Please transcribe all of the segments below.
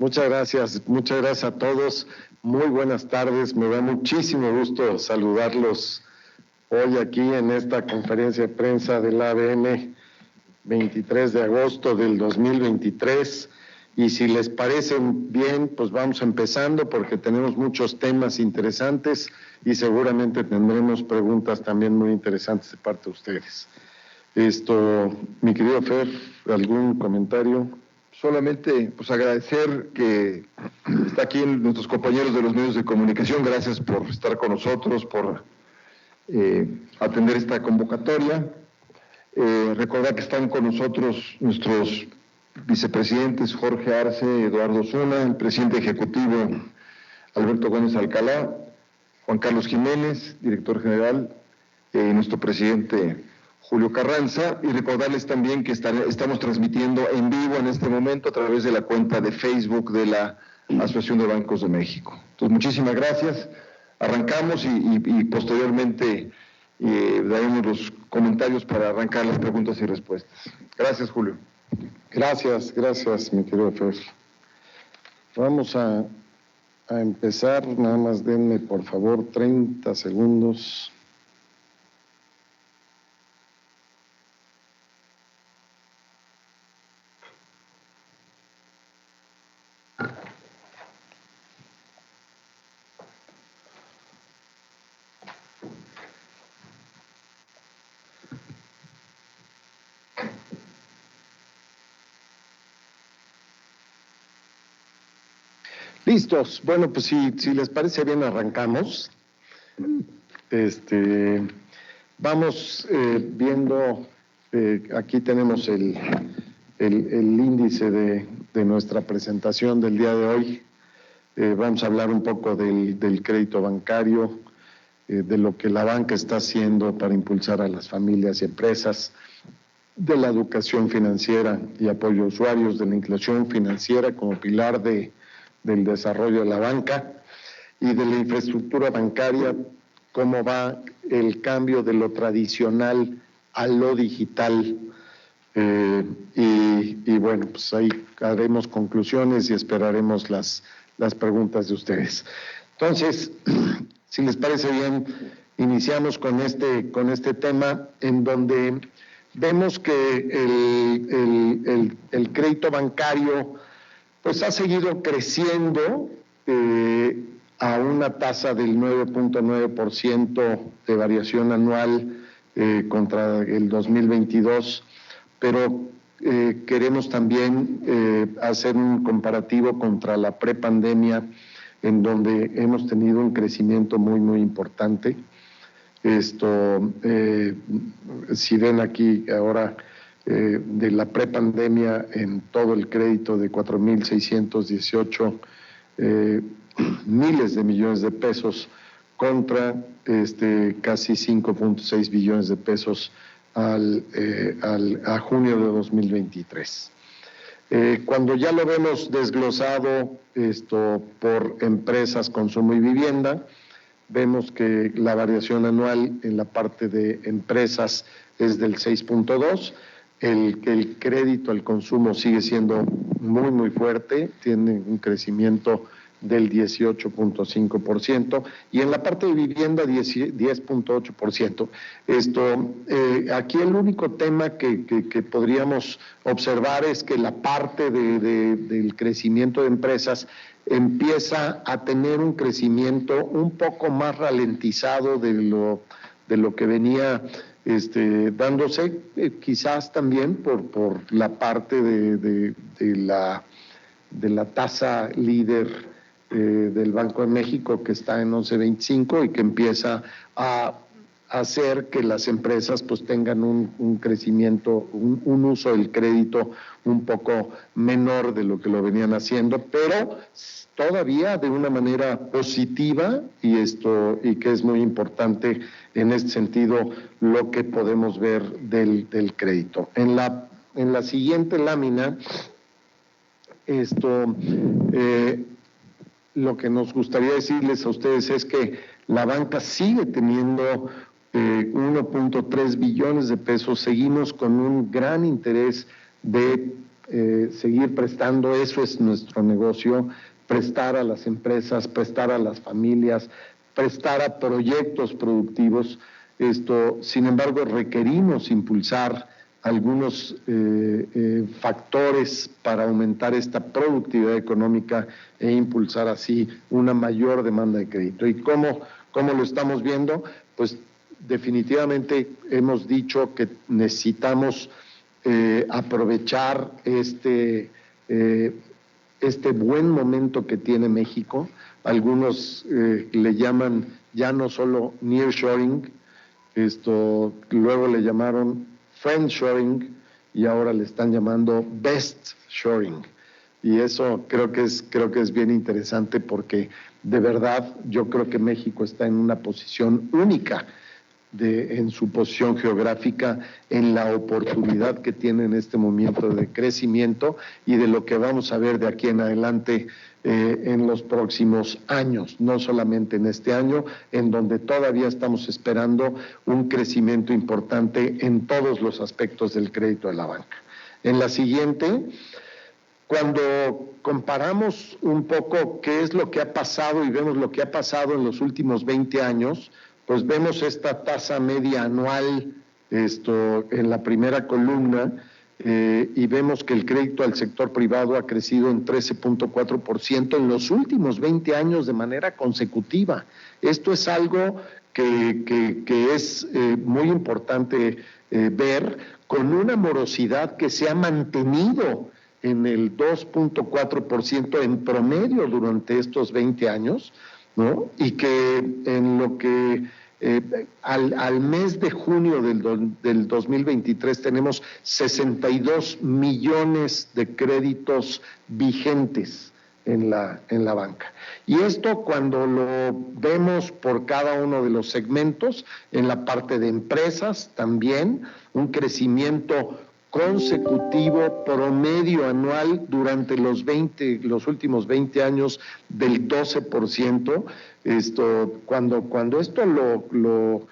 muchas gracias a todos. Muy buenas tardes, me da muchísimo gusto saludarlos hoy aquí en esta conferencia de prensa del ADN 23 de agosto del 2023. Y si les parece bien, pues vamos empezando porque tenemos muchos temas interesantes y seguramente tendremos preguntas también muy interesantes de parte de ustedes. Mi querido Fer, ¿algún comentario? Solamente pues agradecer que está aquí nuestros compañeros de los medios de comunicación. Gracias por estar con nosotros, por atender esta convocatoria. Recordar que están con nosotros nuestros vicepresidentes Jorge Arce, Eduardo Zuna, el presidente ejecutivo Alberto Gómez Alcalá, Juan Carlos Jiménez, director general, nuestro presidente Julio Carranza, y recordarles también que estamos transmitiendo en vivo en este momento a través de la cuenta de Facebook de la Asociación de Bancos de México. Entonces, muchísimas gracias. Arrancamos y posteriormente daremos los comentarios para arrancar las preguntas y respuestas. Gracias, Julio. Gracias, mi querido Fer. Vamos a empezar, nada más denme por favor 30 segundos. Listos. Bueno, pues si les parece bien, arrancamos. Vamos viendo, aquí tenemos el índice de nuestra presentación del día de hoy. Vamos a hablar un poco del crédito bancario, de lo que la banca está haciendo para impulsar a las familias y empresas, de la educación financiera y apoyo a usuarios, de la inclusión financiera como pilar del desarrollo de la banca y de la infraestructura bancaria, cómo va el cambio de lo tradicional a lo digital. Y bueno, pues ahí haremos conclusiones y esperaremos las preguntas de ustedes. Entonces, si les parece bien, iniciamos con este tema en donde vemos que el crédito bancario pues ha seguido creciendo a una tasa del 9.9% de variación anual contra el 2022, pero queremos también hacer un comparativo contra la prepandemia, en donde hemos tenido un crecimiento muy, muy importante. Si ven aquí ahora, de la prepandemia en todo el crédito de 4.618 miles de millones de pesos contra casi 5.6 billones de pesos a junio de 2023. Cuando ya lo vemos desglosado por empresas, consumo y vivienda, vemos que la variación anual en la parte de empresas es del 6.2%. El crédito al consumo sigue siendo muy, muy fuerte, tiene un crecimiento del 18.5%, y en la parte de vivienda 10.8%. Aquí el único tema que podríamos observar es que la parte del crecimiento de empresas empieza a tener un crecimiento un poco más ralentizado de lo que venía dándose, quizás también por la parte de la tasa líder del Banco de México, que está en 11.25 y que empieza a hacer que las empresas pues tengan un crecimiento, un uso del crédito un poco menor de lo que lo venían haciendo, pero todavía de una manera positiva, y que es muy importante en este sentido lo que podemos ver del crédito. En la siguiente lámina, lo que nos gustaría decirles a ustedes es que la banca sigue teniendo 1.3 billones de pesos. Seguimos con un gran interés de seguir prestando, eso es nuestro negocio, prestar a las empresas, prestar a las familias, prestar a proyectos productivos. Sin embargo, requerimos impulsar algunos factores para aumentar esta productividad económica e impulsar así una mayor demanda de crédito. ¿Y cómo lo estamos viendo? Pues definitivamente hemos dicho que necesitamos aprovechar este buen momento que tiene México. Algunos le llaman ya no solo nearshoring, luego le llamaron friendshoring y ahora le están llamando bestshoring. Y eso creo que es bien interesante porque de verdad yo creo que México está en una posición única en su posición geográfica, en la oportunidad que tiene en este momento de crecimiento y de lo que vamos a ver de aquí en adelante en los próximos años, no solamente en este año, en donde todavía estamos esperando un crecimiento importante en todos los aspectos del crédito de la banca. En la siguiente, cuando comparamos un poco qué es lo que ha pasado y vemos lo que ha pasado en los últimos 20 años, pues vemos esta tasa media anual en la primera columna y vemos que el crédito al sector privado ha crecido en 13.4% en los últimos 20 años de manera consecutiva. Esto es algo que es muy importante ver, con una morosidad que se ha mantenido en el 2.4% en promedio durante estos 20 años, ¿no? Y que en lo que al mes de junio del 2023 tenemos 62 millones de créditos vigentes en la banca. Y esto cuando lo vemos por cada uno de los segmentos, en la parte de empresas también, un crecimiento consecutivo promedio anual durante los últimos 20 años del 12%. Cuando esto lo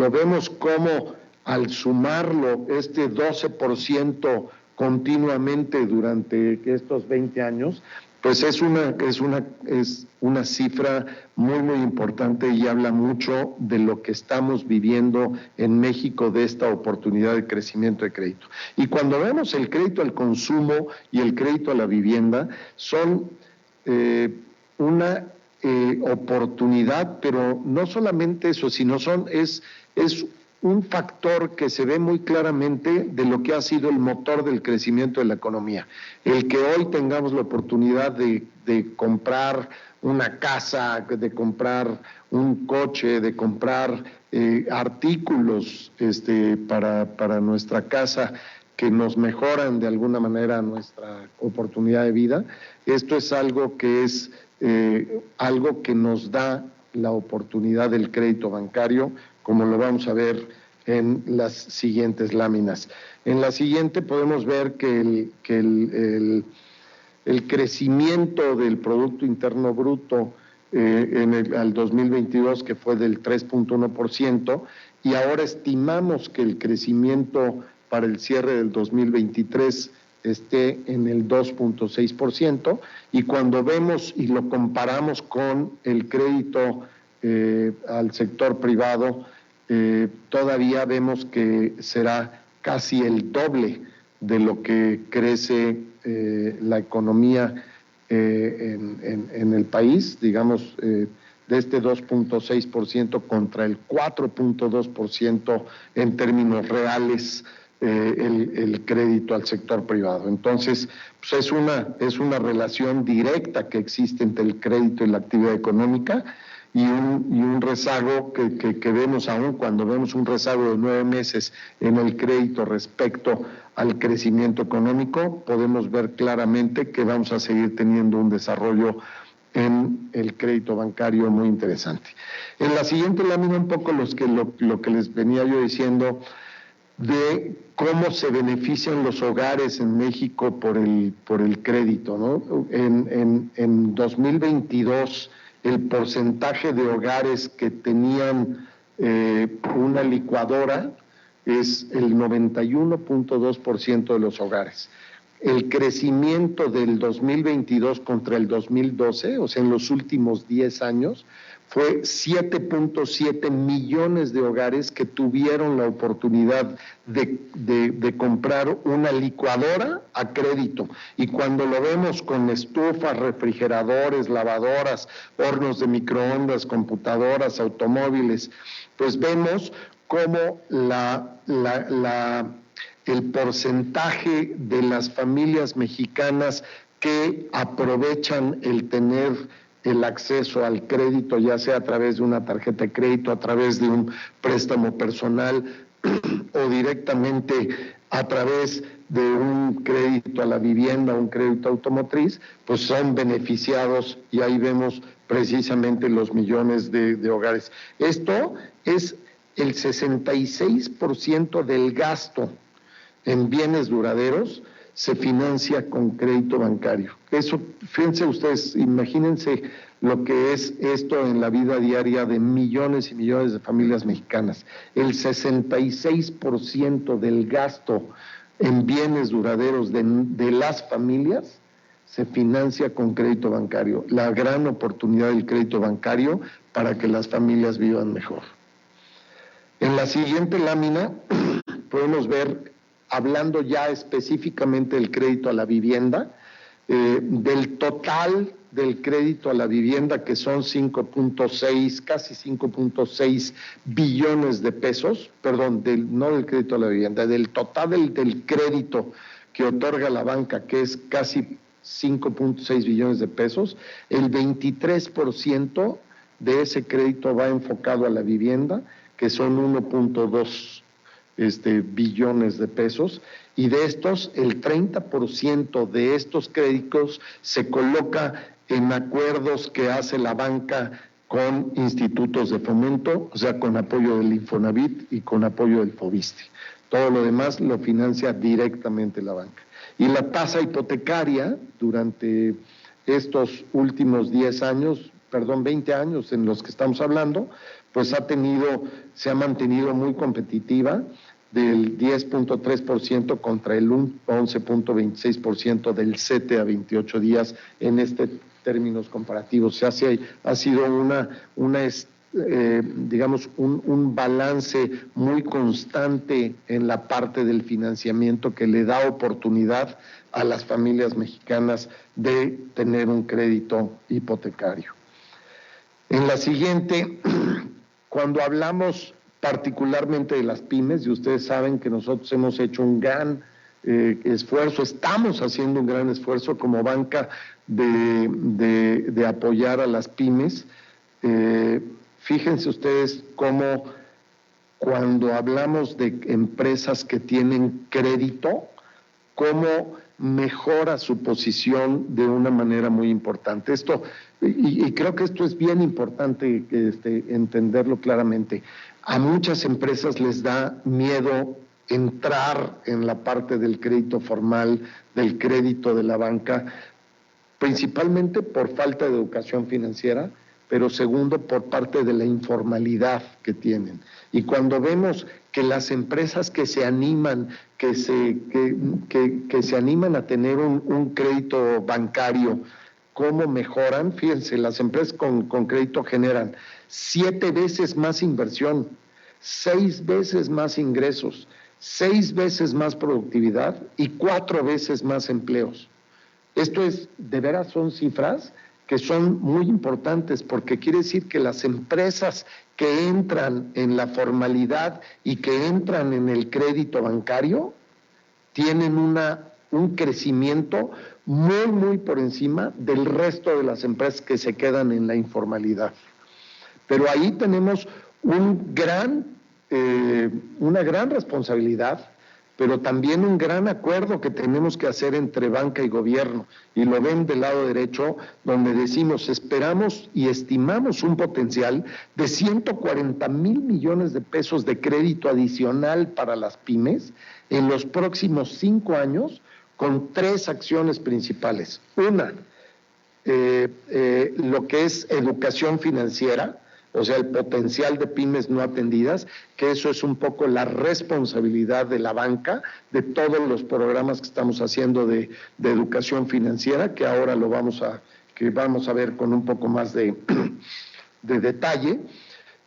vemos como al sumarlo este 12% continuamente durante estos 20 años, pues es una cifra muy, muy importante y habla mucho de lo que estamos viviendo en México, de esta oportunidad de crecimiento de crédito. Y cuando vemos el crédito al consumo y el crédito a la vivienda, son una oportunidad, pero no solamente eso, sino es un factor que se ve muy claramente de lo que ha sido el motor del crecimiento de la economía. El que hoy tengamos la oportunidad de comprar una casa, de comprar un coche, de comprar artículos para nuestra casa que nos mejoran de alguna manera nuestra oportunidad de vida, esto es algo que es algo que nos da la oportunidad del crédito bancario, como lo vamos a ver en las siguientes láminas. En la siguiente podemos ver que el crecimiento del Producto Interno Bruto al 2022, que fue del 3.1%, y ahora estimamos que el crecimiento para el cierre del 2023 esté en el 2.6%, y cuando vemos y lo comparamos con el crédito al sector privado, todavía vemos que será casi el doble de lo que crece la economía en el país, digamos, de este 2.6% contra el 4.2% en términos reales el crédito al sector privado. Entonces, pues es una relación directa que existe entre el crédito y la actividad económica, y un rezago que vemos aún cuando vemos un rezago de 9 meses en el crédito respecto al crecimiento económico, podemos ver claramente que vamos a seguir teniendo un desarrollo en el crédito bancario muy interesante. En la siguiente lámina un poco lo que les venía yo diciendo de cómo se benefician los hogares en México por el crédito, ¿no? En 2022 el porcentaje de hogares que tenían una licuadora es el 91.2% de los hogares. el crecimiento del 2022 contra el 2012, o sea, en los últimos 10 años, fue 7.7 millones de hogares que tuvieron la oportunidad de comprar una licuadora a crédito. Y cuando lo vemos con estufas, refrigeradores, lavadoras, hornos de microondas, computadoras, automóviles, pues vemos cómo el porcentaje de las familias mexicanas que aprovechan el tener el acceso al crédito, ya sea a través de una tarjeta de crédito, a través de un préstamo personal o directamente a través de un crédito a la vivienda, un crédito automotriz, pues son beneficiados, y ahí vemos precisamente los millones de hogares. Esto es el 66% del gasto en bienes duraderos se financia con crédito bancario. Eso, fíjense ustedes, imagínense lo que es esto en la vida diaria de millones y millones de familias mexicanas. El 66% del gasto en bienes duraderos de las familias se financia con crédito bancario. La gran oportunidad del crédito bancario para que las familias vivan mejor. En la siguiente lámina podemos ver, hablando ya específicamente del crédito a la vivienda, del total del crédito a la vivienda, que son 5.6, casi 5.6 billones de pesos, perdón, no del crédito a la vivienda, del total del crédito que otorga la banca, que es casi 5.6 billones de pesos, el 23% de ese crédito va enfocado a la vivienda, que son 1.2 billones de pesos, y de estos, el 30% de estos créditos se coloca en acuerdos que hace la banca con institutos de fomento, o sea, con apoyo del Infonavit y con apoyo del Fobiste. Todo lo demás lo financia directamente la banca. Y la tasa hipotecaria durante estos últimos 20 años en los que estamos hablando, pues se ha mantenido muy competitiva, del 10.3% contra el 11.26% del CETE a 28 días en términos comparativos. O sea, ha sido un balance muy constante en la parte del financiamiento que le da oportunidad a las familias mexicanas de tener un crédito hipotecario. En la siguiente, cuando hablamos particularmente de las pymes, y ustedes saben que nosotros hemos hecho un gran esfuerzo, estamos haciendo un gran esfuerzo como banca de apoyar a las pymes. Fíjense ustedes cómo cuando hablamos de empresas que tienen crédito, cómo mejora su posición de una manera muy importante. Y creo que esto es bien importante entenderlo claramente. A muchas empresas les da miedo entrar en la parte del crédito formal, del crédito de la banca, principalmente por falta de educación financiera, pero segundo, por parte de la informalidad que tienen. Y cuando vemos que las empresas que se animan, que se animan a tener un crédito bancario, ¿cómo mejoran? Fíjense, las empresas con crédito generan 7 veces más inversión, 6 veces más ingresos, 6 veces más productividad y 4 veces más empleos. Esto de veras son cifras que son muy importantes, porque quiere decir que las empresas que entran en la formalidad y que entran en el crédito bancario tienen un crecimiento muy, muy por encima del resto de las empresas que se quedan en la informalidad. Pero ahí tenemos una gran responsabilidad, pero también un gran acuerdo que tenemos que hacer entre banca y gobierno. Y lo ven del lado derecho, donde decimos, esperamos y estimamos un potencial de 140,000 millones de pesos de crédito adicional para las pymes en los próximos 5 años, con 3 acciones principales. Una, lo que es educación financiera, o sea, el potencial de pymes no atendidas, que eso es un poco la responsabilidad de la banca, de todos los programas que estamos haciendo de educación financiera, que ahora vamos a ver con un poco más de detalle.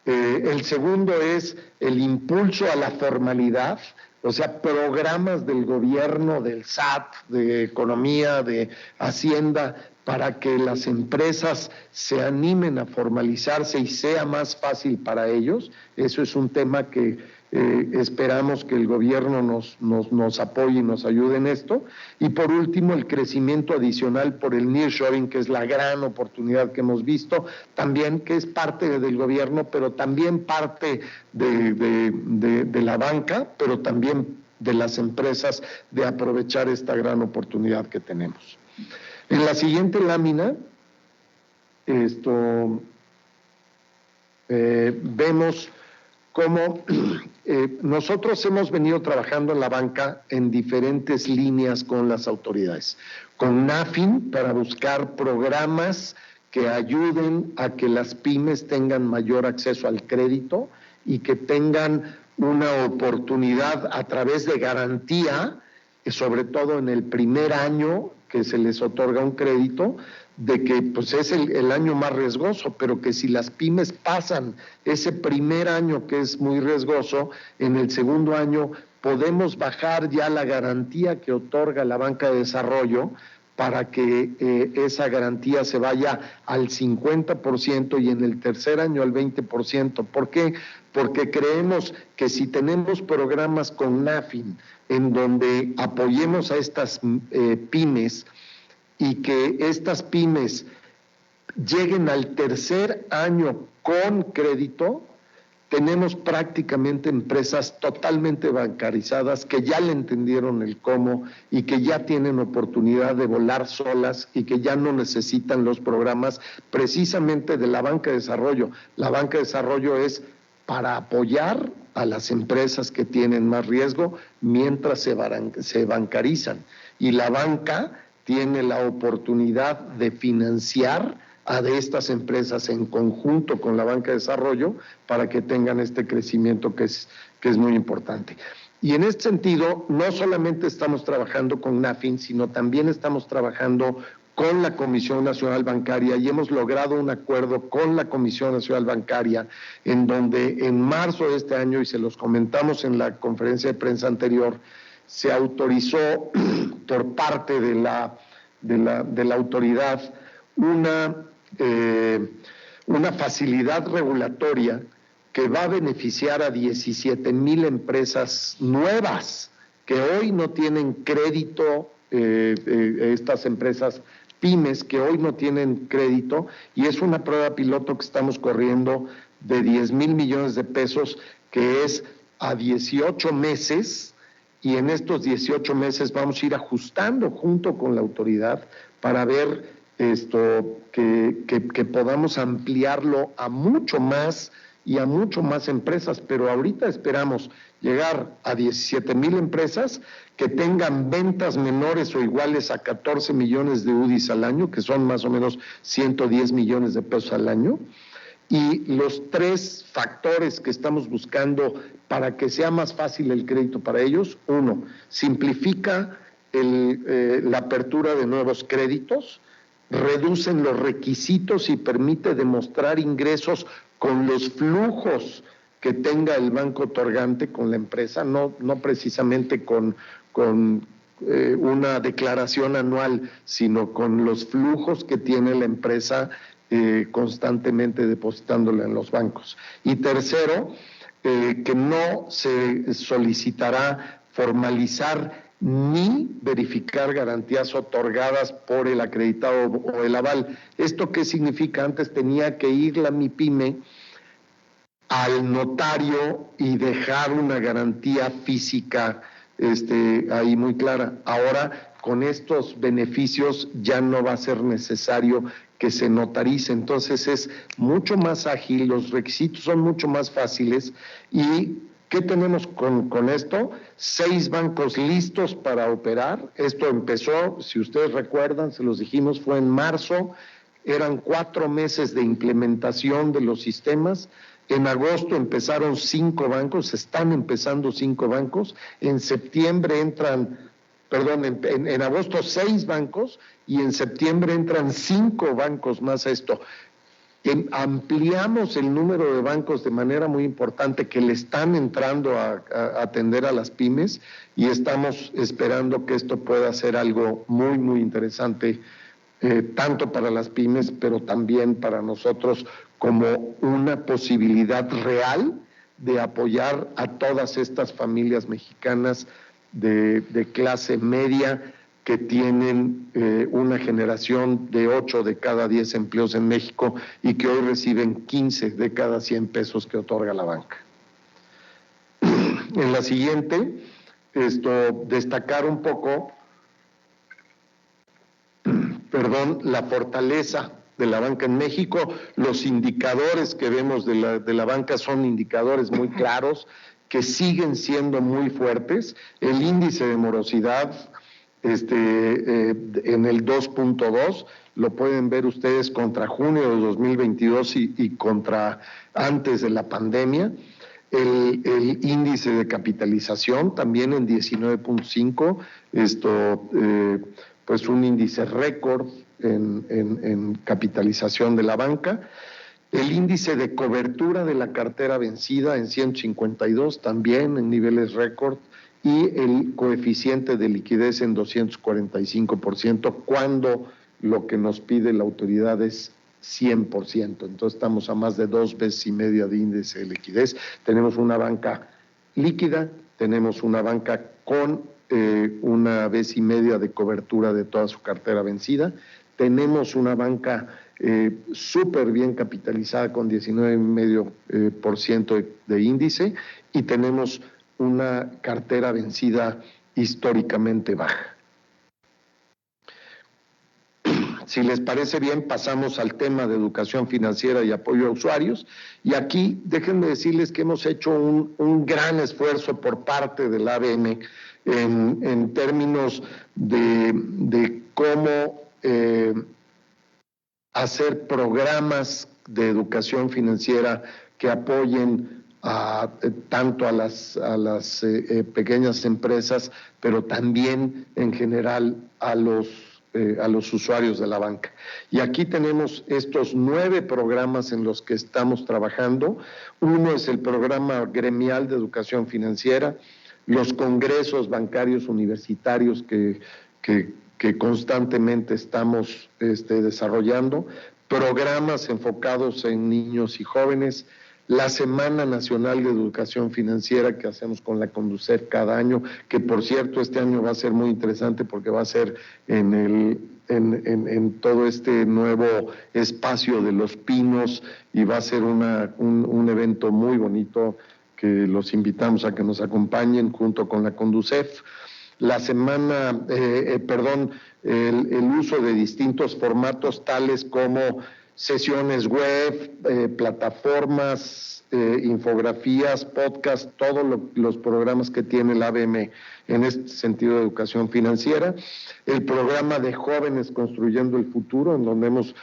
El segundo es el impulso a la formalidad, o sea, programas del gobierno, del SAT, de Economía, de Hacienda, para que las empresas se animen a formalizarse y sea más fácil para ellos. Eso es un tema que esperamos que el gobierno nos apoye y nos ayude en esto. Y por último, el crecimiento adicional por el nearshoring, que es la gran oportunidad que hemos visto, también que es parte del gobierno, pero también parte de la banca, pero también de las empresas, de aprovechar esta gran oportunidad que tenemos. En la siguiente lámina, vemos cómo nosotros hemos venido trabajando en la banca en diferentes líneas con las autoridades. Con NAFIN, para buscar programas que ayuden a que las pymes tengan mayor acceso al crédito y que tengan una oportunidad a través de garantía, sobre todo en el primer año que se les otorga un crédito, de que pues es el año más riesgoso, pero que si las pymes pasan ese primer año que es muy riesgoso, en el segundo año podemos bajar ya la garantía que otorga la banca de desarrollo para que esa garantía se vaya al 50% y en el tercer año al 20%. ¿Por qué? Porque creemos que si tenemos programas con NAFIN en donde apoyemos a estas pymes y que estas pymes lleguen al tercer año con crédito, tenemos prácticamente empresas totalmente bancarizadas que ya le entendieron el cómo y que ya tienen oportunidad de volar solas y que ya no necesitan los programas precisamente de la banca de desarrollo. La banca de desarrollo es para apoyar a las empresas que tienen más riesgo mientras se bancarizan. Y la banca tiene la oportunidad de financiar a de estas empresas en conjunto con la banca de desarrollo para que tengan este crecimiento que es muy importante. Y en este sentido, no solamente estamos trabajando con NAFIN, sino también estamos trabajando con la Comisión Nacional Bancaria y hemos logrado un acuerdo con la Comisión Nacional Bancaria en donde en marzo de este año, y se los comentamos en la conferencia de prensa anterior, se autorizó por parte de la autoridad una facilidad regulatoria que va a beneficiar a 17,000 empresas nuevas que hoy no tienen crédito, estas empresas pymes que hoy no tienen crédito, y es una prueba piloto que estamos corriendo de 10,000 millones de pesos, que es a 18 meses, y en estos 18 meses vamos a ir ajustando junto con la autoridad para ver que podamos ampliarlo a mucho más y a mucho más empresas, pero ahorita esperamos llegar a 17,000 empresas que tengan ventas menores o iguales a 14 millones de UDIs al año, que son más o menos 110 millones de pesos al año. Y los tres factores que estamos buscando para que sea más fácil el crédito para ellos: uno, simplifica la apertura de nuevos créditos, reducen los requisitos y permite demostrar ingresos con los flujos que tenga el banco otorgante con la empresa, no precisamente con una declaración anual, sino con los flujos que tiene la empresa constantemente depositándole en los bancos. Y tercero, que no se solicitará formalizar ni verificar garantías otorgadas por el acreditado o el aval. ¿Esto qué significa? Antes tenía que ir la MIPYME al notario y dejar una garantía física ahí muy clara. Ahora, con estos beneficios ya no va a ser necesario que se notarice, entonces es mucho más ágil, los requisitos son mucho más fáciles. ¿Y qué tenemos con esto? 6 bancos listos para operar. Esto empezó, si ustedes recuerdan, se los dijimos, fue en marzo. eran 4 meses de implementación de los sistemas. En agosto empezaron 5 bancos, están empezando 5 bancos. En septiembre en agosto 6 bancos y en septiembre entran 5 bancos más a esto. Ampliamos el número de bancos de manera muy importante que le están entrando a atender a las pymes y estamos esperando que esto pueda ser algo muy, muy interesante, tanto para las pymes, pero también para nosotros como una posibilidad real de apoyar a todas estas familias mexicanas de clase media que tienen una generación de 8 de cada 10 empleos en México y que hoy reciben 15 de cada 100 pesos que otorga la banca. En la siguiente, destacar un poco, la fortaleza de la banca en México. Los indicadores que vemos de la banca son indicadores muy claros que siguen siendo muy fuertes. El índice de morosidad en el 2.2, lo pueden ver ustedes contra junio de 2022 y contra antes de la pandemia. El índice de capitalización también en 19.5, pues un índice récord en capitalización de la banca. El índice de cobertura de la cartera vencida en 152, también en niveles récord, y el coeficiente de liquidez en 245%, cuando lo que nos pide la autoridad es 100%. Entonces estamos a más de 2 veces y media de índice de liquidez. Tenemos una banca líquida, tenemos una banca con 1 vez y media de cobertura de toda su cartera vencida, tenemos una banca súper bien capitalizada con 19,5% de índice y tenemos una cartera vencida históricamente baja. Si les parece bien, pasamos al tema de educación financiera y apoyo a usuarios. Y aquí déjenme decirles que hemos hecho un gran esfuerzo por parte del ABM en términos de cómo hacer programas de educación financiera que apoyen tanto a las pequeñas empresas, pero también en general a los usuarios de la banca. Y aquí tenemos estos 9 programas en los que estamos trabajando. Uno es el programa gremial de educación financiera, los congresos bancarios universitarios que constantemente estamos desarrollando, programas enfocados en niños y jóvenes, la Semana Nacional de Educación Financiera que hacemos con la Conducef cada año, que por cierto este año va a ser muy interesante porque va a ser en todo este nuevo espacio de Los Pinos y va a ser un evento muy bonito que los invitamos a que nos acompañen junto con la Conducef. La semana, el uso de distintos formatos tales como sesiones web, plataformas, infografías, podcast, todos los programas que tiene el ABM en este sentido de educación financiera. El programa de Jóvenes Construyendo el Futuro, en donde hemos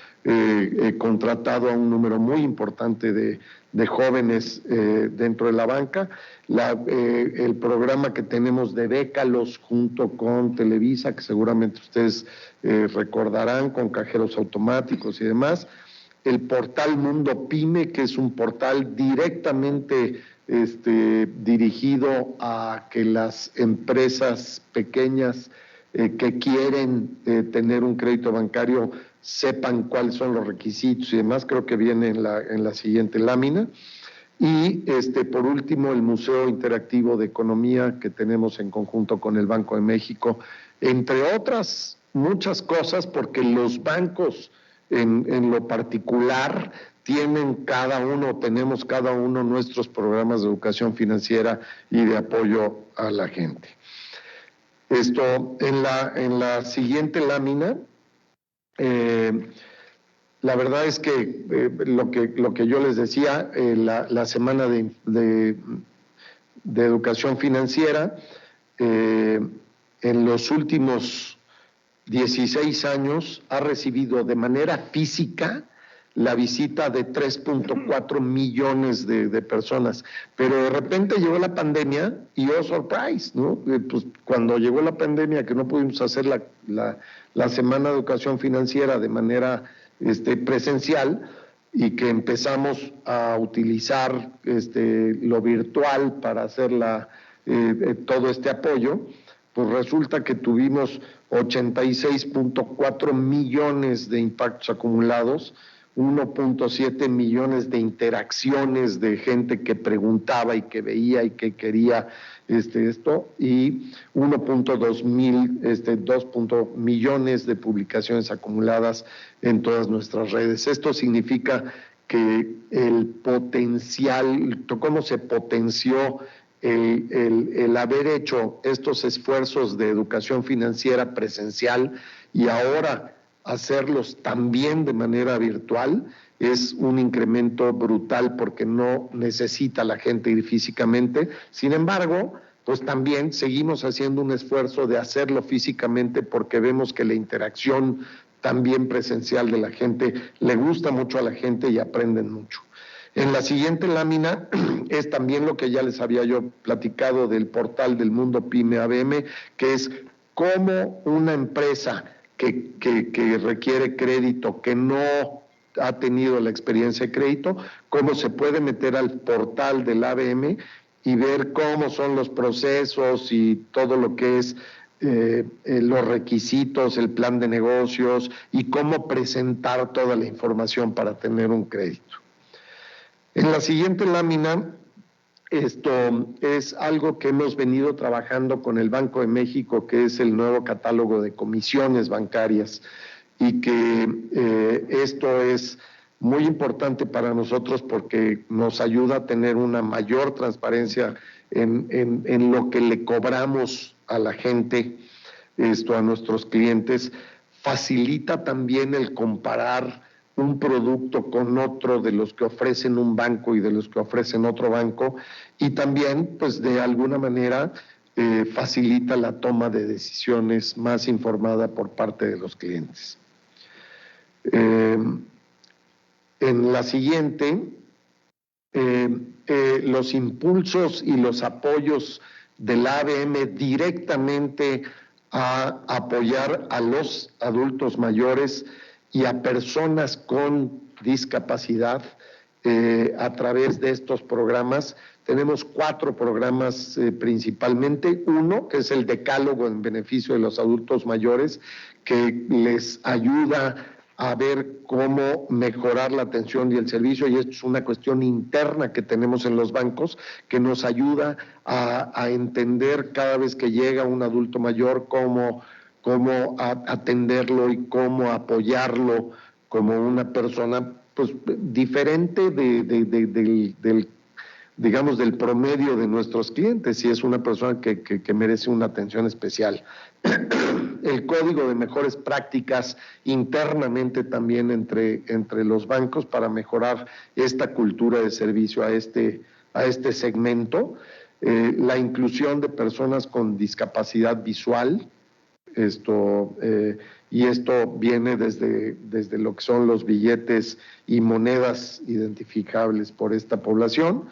contratado a un número muy importante de jóvenes dentro de la banca. El programa que tenemos de Bécalos junto con Televisa, que seguramente ustedes recordarán, con cajeros automáticos y demás. El portal Mundo Pyme, que es un portal directamente dirigido a que las empresas pequeñas que quieren tener un crédito bancario sepan cuáles son los requisitos y demás. Creo que viene en la siguiente lámina. Y por último, el Museo Interactivo de Economía que tenemos en conjunto con el Banco de México, entre otras muchas cosas, porque los bancos en lo particular tenemos cada uno nuestros programas de educación financiera y de apoyo a la gente. En la siguiente lámina, la verdad es que lo que yo les decía, la semana de educación financiera, en los últimos 16 años ha recibido de manera física la visita de 3.4 millones de personas, pero de repente llegó la pandemia y oh surprise, ¿no? Pues cuando llegó la pandemia, que no pudimos hacer la Semana de Educación Financiera de manera presencial, y que empezamos a utilizar lo virtual para hacer todo este apoyo, pues resulta que tuvimos 86.4 millones de impactos acumulados, 1.7 millones de interacciones de gente que preguntaba y que veía y que quería esto, y 2 millones de publicaciones acumuladas en todas nuestras redes. Esto significa que el potencial, cómo se potenció el haber hecho estos esfuerzos de educación financiera presencial y ahora hacerlos también de manera virtual, es un incremento brutal porque no necesita la gente ir físicamente. Sin embargo, pues también seguimos haciendo un esfuerzo de hacerlo físicamente porque vemos que la interacción también presencial de la gente le gusta mucho a la gente y aprenden mucho. En la siguiente lámina es también lo que ya les había yo platicado del portal del Mundo Pyme ABM, que es cómo una empresa que requiere crédito, que no ha tenido la experiencia de crédito, cómo se puede meter al portal del ABM y ver cómo son los procesos y todo lo que es los requisitos, el plan de negocios y cómo presentar toda la información para tener un crédito. En la siguiente lámina, esto es algo que hemos venido trabajando con el Banco de México, que es el nuevo catálogo de comisiones bancarias, y que esto es muy importante para nosotros porque nos ayuda a tener una mayor transparencia en lo que le cobramos a la gente, a nuestros clientes. Facilita también el comparar un producto con otro de los que ofrecen un banco y de los que ofrecen otro banco, y también, pues de alguna manera, facilita la toma de decisiones más informada por parte de los clientes. En la siguiente, los impulsos y los apoyos del ABM directamente a apoyar a los adultos mayores y a personas con discapacidad a través de estos programas. Tenemos 4 programas principalmente. Uno, que es el Decálogo en beneficio de los adultos mayores, que les ayuda a ver cómo mejorar la atención y el servicio, y esto es una cuestión interna que tenemos en los bancos, que nos ayuda a entender cada vez que llega un adulto mayor cómo atenderlo y cómo apoyarlo como una persona pues diferente del promedio de nuestros clientes, si es una persona que merece una atención especial. El código de mejores prácticas internamente también entre los bancos para mejorar esta cultura de servicio a este segmento. La inclusión de personas con discapacidad visual, y esto viene desde lo que son los billetes y monedas identificables por esta población.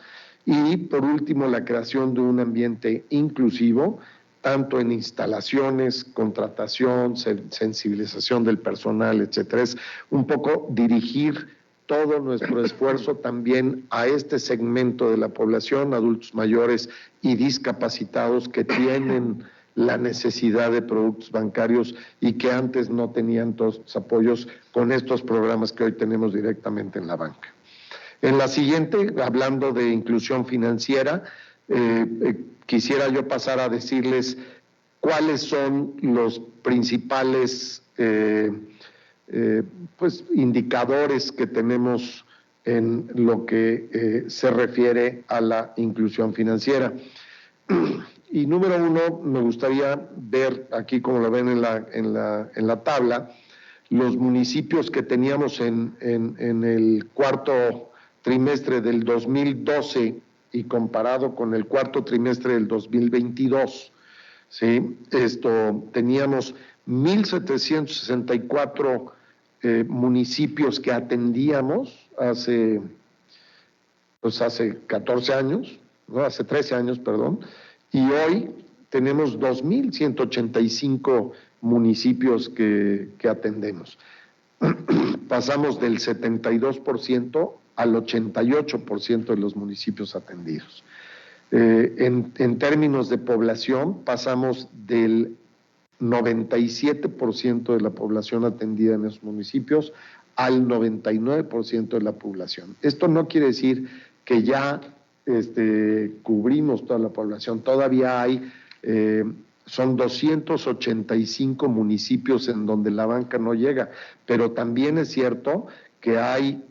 Y por último, la creación de un ambiente inclusivo, tanto en instalaciones, contratación, sensibilización del personal, etcétera. Es un poco dirigir todo nuestro esfuerzo también a este segmento de la población, adultos mayores y discapacitados que tienen la necesidad de productos bancarios y que antes no tenían todos los apoyos con estos programas que hoy tenemos directamente en la banca. En la siguiente, hablando de inclusión financiera, quisiera yo pasar a decirles cuáles son los principales indicadores que tenemos en lo que se refiere a la inclusión financiera. Y número 1, me gustaría ver aquí, como lo ven en la tabla, los municipios que teníamos en el cuarto trimestre del 2012 y comparado con el cuarto trimestre del 2022. ¿Sí? Teníamos 1,764 municipios que atendíamos hace 14 años, ¿no? Hace 13 años, perdón, y hoy tenemos 2,185 municipios que atendemos. Pasamos del 72% al 88% de los municipios atendidos. En términos de población, pasamos del 97% de la población atendida en esos municipios al 99% de la población. Esto no quiere decir que ya cubrimos toda la población. Todavía hay, son 285 municipios en donde la banca no llega, pero también es cierto que hay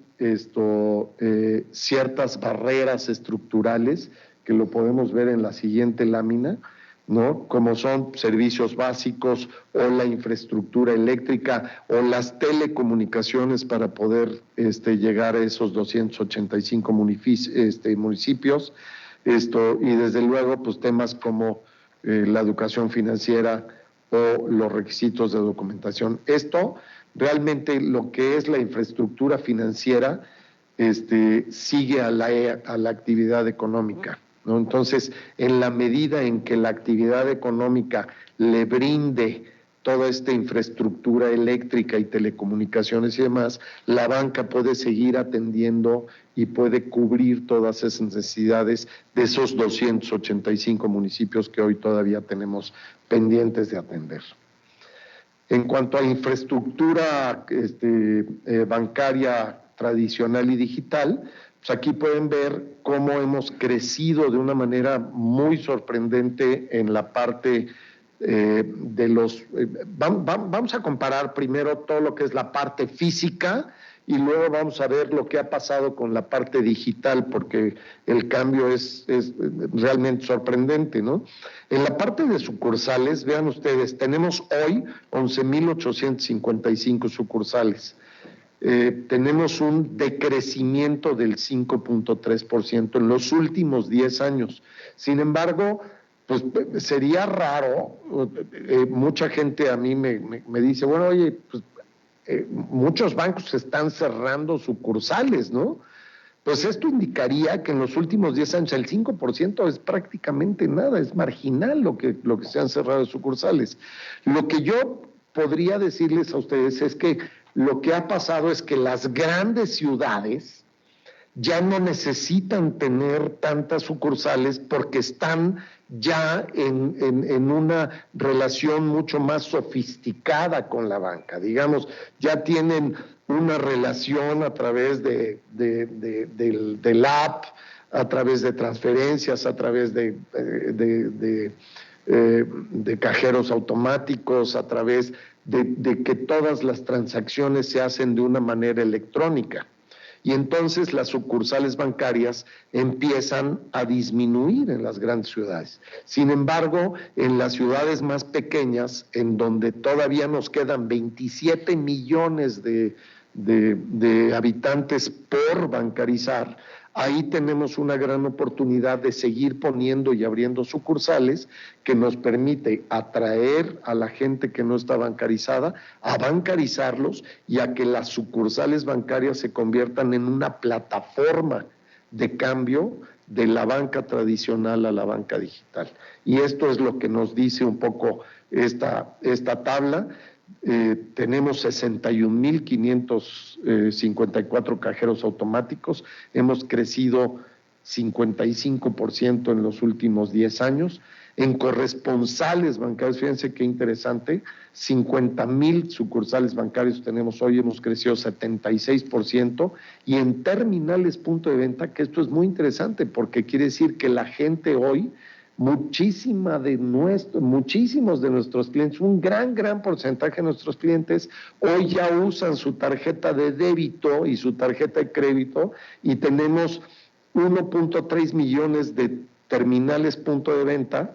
ciertas barreras estructurales, que lo podemos ver en la siguiente lámina, ¿no? Como son servicios básicos o la infraestructura eléctrica o las telecomunicaciones para poder llegar a esos 285 municipios, y desde luego pues temas como la educación financiera o los requisitos de documentación. Esto realmente, lo que es la infraestructura financiera, sigue a la actividad económica, ¿no? Entonces, en la medida en que la actividad económica le brinde toda esta infraestructura eléctrica y telecomunicaciones y demás, la banca puede seguir atendiendo y puede cubrir todas esas necesidades de esos 285 municipios que hoy todavía tenemos pendientes de atender. En cuanto a infraestructura bancaria tradicional y digital, pues aquí pueden ver cómo hemos crecido de una manera muy sorprendente en la parte de los... vamos a comparar primero todo lo que es la parte física y luego vamos a ver lo que ha pasado con la parte digital, porque el cambio es realmente sorprendente, ¿no? En la parte de sucursales, vean ustedes, tenemos hoy 11,855 sucursales. Tenemos un decrecimiento del 5.3% en los últimos 10 años. Sin embargo, pues sería raro, mucha gente a mí me dice, bueno, oye, pues muchos bancos están cerrando sucursales, ¿no? Pues esto indicaría que en los últimos 10 años el 5% es prácticamente nada, es marginal lo que se han cerrado sucursales. Lo que yo podría decirles a ustedes es que lo que ha pasado es que las grandes ciudades ya no necesitan tener tantas sucursales porque están ya en una relación mucho más sofisticada con la banca. Digamos, ya tienen una relación a través del app, a través de transferencias, a través de cajeros automáticos, a través de que todas las transacciones se hacen de una manera electrónica. Y entonces las sucursales bancarias empiezan a disminuir en las grandes ciudades. Sin embargo, en las ciudades más pequeñas, en donde todavía nos quedan 27 millones de habitantes por bancarizar, ahí tenemos una gran oportunidad de seguir poniendo y abriendo sucursales que nos permite atraer a la gente que no está bancarizada, a bancarizarlos y a que las sucursales bancarias se conviertan en una plataforma de cambio de la banca tradicional a la banca digital. Y esto es lo que nos dice un poco esta tabla. Tenemos 61,554 cajeros automáticos, hemos crecido 55% en los últimos 10 años. En corresponsales bancarios, fíjense qué interesante, 50,000 sucursales bancarios tenemos hoy, hemos crecido 76%, y en terminales punto de venta, que esto es muy interesante porque quiere decir que la gente hoy, muchísimos de nuestros clientes, un gran porcentaje de nuestros clientes hoy ya usan su tarjeta de débito y su tarjeta de crédito, y tenemos 1.3 millones de terminales punto de venta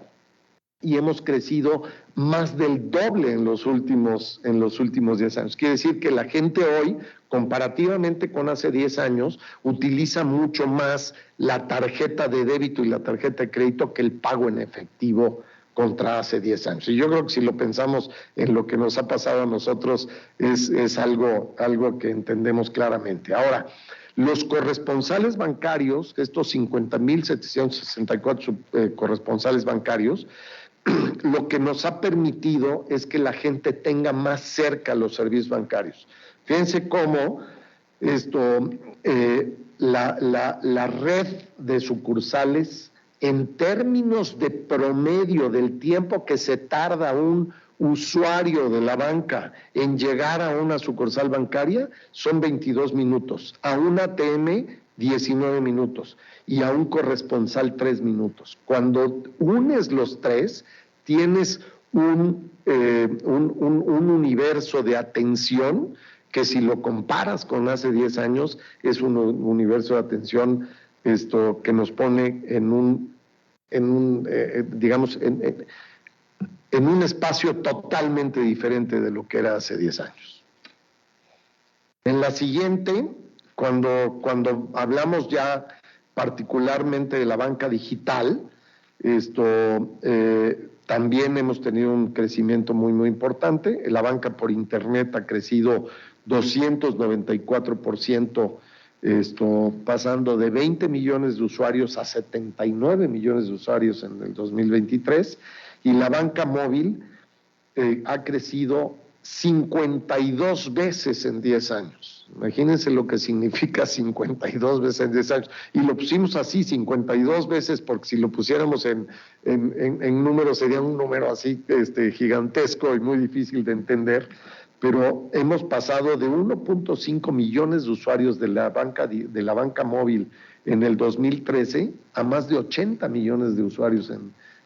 y hemos crecido más del doble en los últimos 10 años. Quiere decir que la gente hoy, comparativamente con hace 10 años, utiliza mucho más la tarjeta de débito y la tarjeta de crédito que el pago en efectivo contra hace 10 años. Y yo creo que si lo pensamos en lo que nos ha pasado a nosotros, es algo que entendemos claramente. Ahora, los corresponsales bancarios, estos 50,764 corresponsales bancarios, lo que nos ha permitido es que la gente tenga más cerca los servicios bancarios. Fíjense cómo la red de sucursales, en términos de promedio del tiempo que se tarda un usuario de la banca en llegar a una sucursal bancaria, son 22 minutos, a un ATM 19 minutos y a un corresponsal 3 minutos. Cuando unes los tres, tienes un universo de atención que, si lo comparas con hace 10 años, es un universo de atención que nos pone en un espacio totalmente diferente de lo que era hace 10 años. En la siguiente, cuando hablamos ya particularmente de la banca digital, también hemos tenido un crecimiento muy, muy importante. La banca por Internet ha crecido 294%, pasando de 20 millones de usuarios a 79 millones de usuarios en el 2023, y la banca móvil ha crecido 52 veces en 10 años. Imagínense lo que significa 52 veces en 10 años. Y lo pusimos así, 52 veces, porque si lo pusiéramos en números sería un número así gigantesco y muy difícil de entender. Pero hemos pasado de 1.5 millones de usuarios de la banca móvil en el 2013 a más de 80 millones de usuarios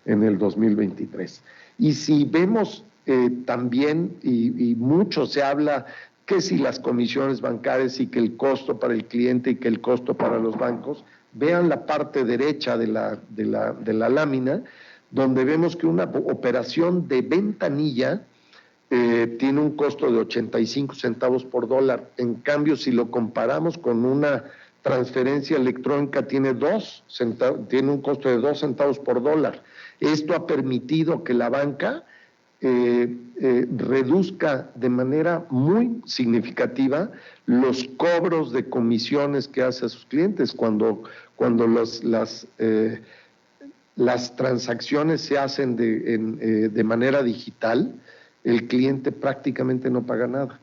en el 2023. Y si vemos también, y mucho se habla que si las comisiones bancarias y que el costo para el cliente y que el costo para los bancos, vean la parte derecha de la lámina, donde vemos que una operación de ventanilla tiene un costo de 85 centavos por dólar. En cambio, si lo comparamos con una transferencia electrónica, tiene un costo de 2 centavos por dólar. Esto ha permitido que la banca reduzca de manera muy significativa los cobros de comisiones que hace a sus clientes. Cuando las transacciones se hacen de manera digital, el cliente prácticamente no paga nada.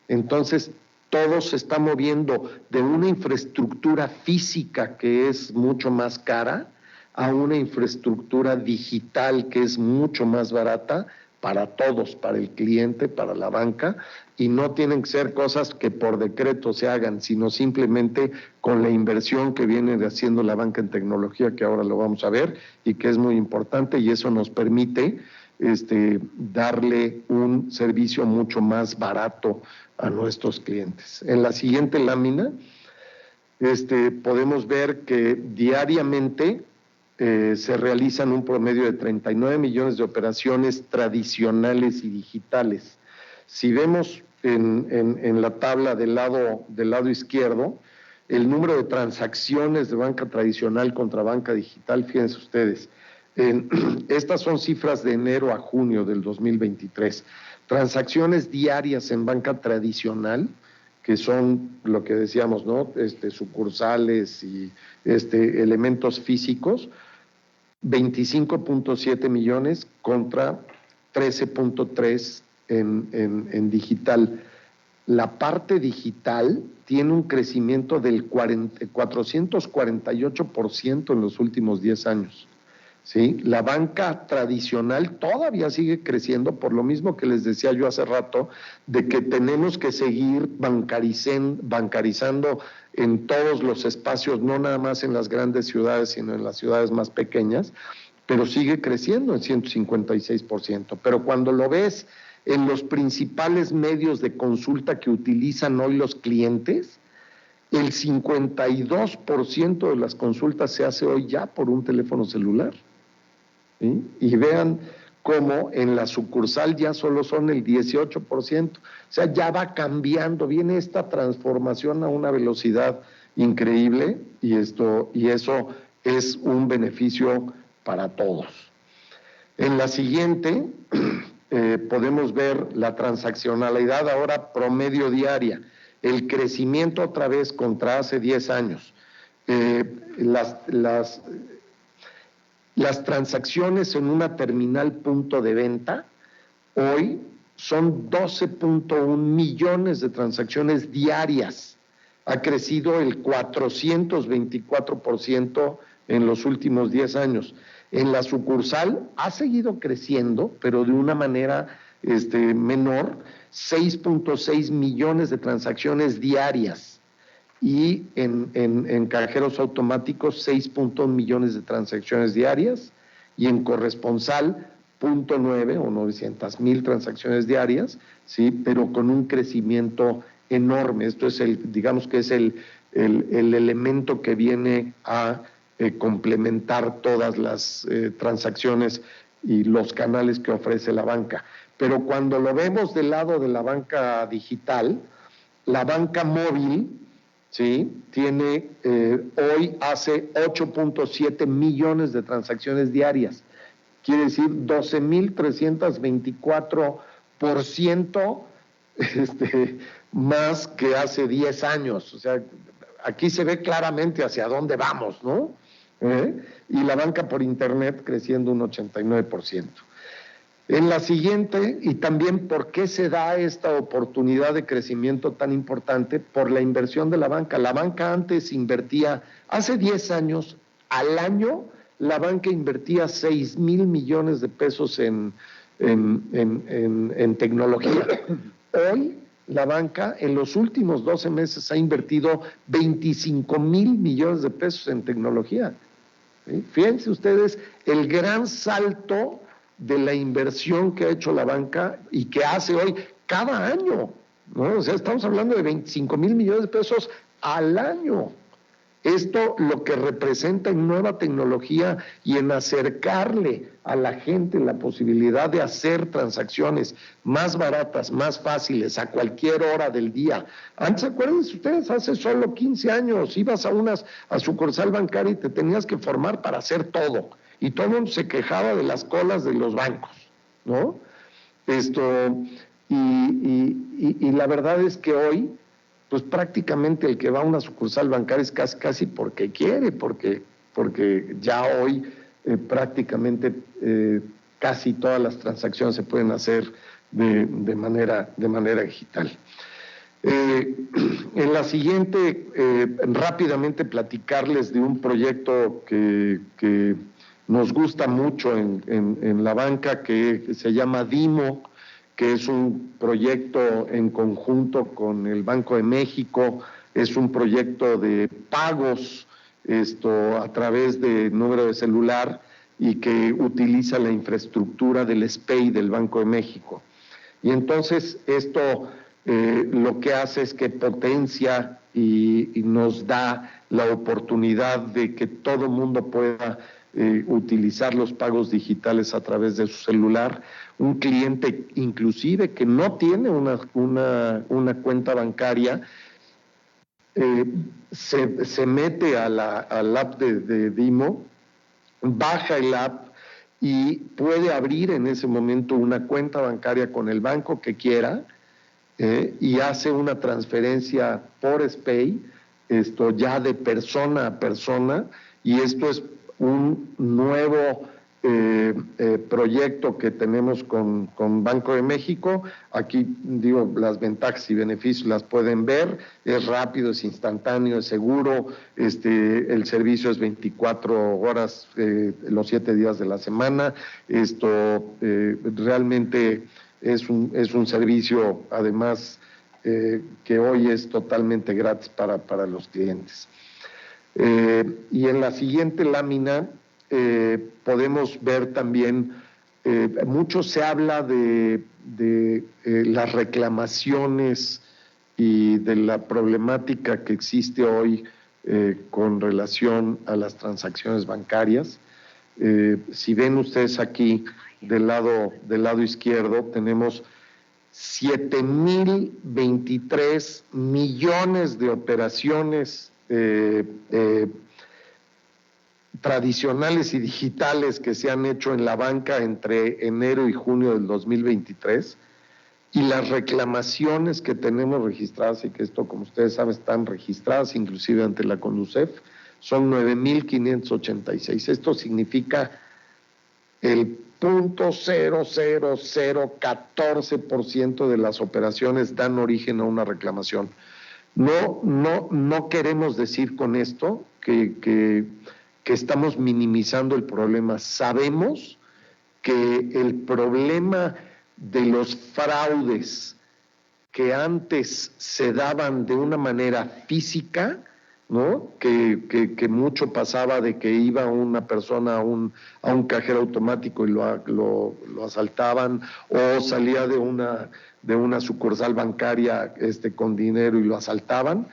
Entonces, todo se está moviendo de una infraestructura física que es mucho más cara a una infraestructura digital que es mucho más barata para todos, para el cliente, para la banca, y no tienen que ser cosas que por decreto se hagan, sino simplemente con la inversión que viene haciendo la banca en tecnología, que ahora lo vamos a ver, y que es muy importante, y eso nos permite darle un servicio mucho más barato a nuestros clientes. En la siguiente lámina podemos ver que diariamente se realizan un promedio de 39 millones de operaciones tradicionales y digitales. Si vemos en la tabla del lado izquierdo, el número de transacciones de banca tradicional contra banca digital, fíjense ustedes, estas son cifras de enero a junio del 2023. Transacciones diarias en banca tradicional, que son lo que decíamos, ¿no? Sucursales y elementos físicos, 25.7 millones contra 13.3 en digital. La parte digital tiene un crecimiento del 448% en los últimos 10 años. ¿Sí? La banca tradicional todavía sigue creciendo, por lo mismo que les decía yo hace rato, de que tenemos que seguir bancarizando en todos los espacios, no nada más en las grandes ciudades, sino en las ciudades más pequeñas, pero sigue creciendo en 156%. Pero cuando lo ves en los principales medios de consulta que utilizan hoy los clientes, el 52% de las consultas se hace hoy ya por un teléfono celular. ¿Sí? Y vean cómo en la sucursal ya solo son el 18%. O sea, ya va cambiando, viene esta transformación a una velocidad increíble y eso es un beneficio para todos. En la siguiente podemos ver la transaccionalidad ahora promedio diaria, el crecimiento otra vez contra hace 10 años. Las transacciones en una terminal punto de venta hoy son 12.1 millones de transacciones diarias. Ha crecido el 424% en los últimos 10 años. En la sucursal ha seguido creciendo, pero de una manera menor, 6.6 millones de transacciones diarias. Y en cajeros automáticos, 6.1 millones de transacciones diarias. Y en corresponsal, 0.9 o 900,000 transacciones diarias, ¿sí? Pero con un crecimiento enorme. Esto es digamos que es el elemento que viene a complementar todas las transacciones y los canales que ofrece la banca. Pero cuando lo vemos del lado de la banca digital, la banca móvil, ¿sí? Tiene, hoy hace 8.7 millones de transacciones diarias. Quiere decir 12.324% más que hace 10 años. O sea, aquí se ve claramente hacia dónde vamos, ¿no? Y la banca por internet creciendo un 89%. En la siguiente, y también por qué se da esta oportunidad de crecimiento tan importante, por la inversión de la banca. La banca antes invertía, hace 10 años, al año, la banca invertía 6,000 millones de pesos en tecnología. Hoy, la banca en los últimos 12 meses ha invertido 25,000 millones de pesos en tecnología. ¿Sí? Fíjense ustedes el gran salto de la inversión que ha hecho la banca y que hace hoy cada año, ¿no? O sea, estamos hablando de 25,000 millones de pesos al año. Esto lo que representa en nueva tecnología y en acercarle a la gente la posibilidad de hacer transacciones más baratas, más fáciles, a cualquier hora del día. Antes, acuérdense ustedes, hace solo 15 años ibas a sucursal bancaria y te tenías que formar para hacer todo. Y todo el mundo se quejaba de las colas de los bancos, ¿no? Y la verdad es que hoy, pues prácticamente el que va a una sucursal bancaria es casi porque quiere, porque ya hoy prácticamente casi todas las transacciones se pueden hacer de manera digital. En la siguiente, rápidamente platicarles de un proyecto que nos gusta mucho en la banca, que se llama DIMO, que es un proyecto en conjunto con el Banco de México, es un proyecto de pagos a través de número de celular y que utiliza la infraestructura del SPEI del Banco de México. Y entonces esto lo que hace es que potencia y nos da la oportunidad de que todo el mundo pueda utilizar los pagos digitales a través de su celular. Un cliente inclusive que no tiene una cuenta bancaria se mete al app de DIMO, baja el app y puede abrir en ese momento una cuenta bancaria con el banco que quiera y hace una transferencia por SPEI, ya de persona a persona, y esto es un nuevo proyecto que tenemos con Banco de México. Aquí digo, las ventajas y beneficios las pueden ver, es rápido, es instantáneo, es seguro, el servicio es 24 horas los 7 días de la semana. Realmente es un servicio, además, que hoy es totalmente gratis para los clientes. Y en la siguiente lámina podemos ver también, mucho se habla de las reclamaciones y de la problemática que existe hoy con relación a las transacciones bancarias. Si ven ustedes aquí del lado izquierdo, tenemos 7,023 millones de operaciones tradicionales y digitales que se han hecho en la banca entre enero y junio del 2023 y las reclamaciones que tenemos registradas, y que esto, como ustedes saben, están registradas inclusive ante la CONUCEF, son 9,586. Esto significa el 0.00014% de las operaciones dan origen a una reclamación. No queremos decir con esto que estamos minimizando el problema. Sabemos que el problema de los fraudes que antes se daban de una manera física, ¿no? Que mucho pasaba de que iba una persona a un cajero automático y lo asaltaban, o salía de una sucursal bancaria con dinero y lo asaltaban.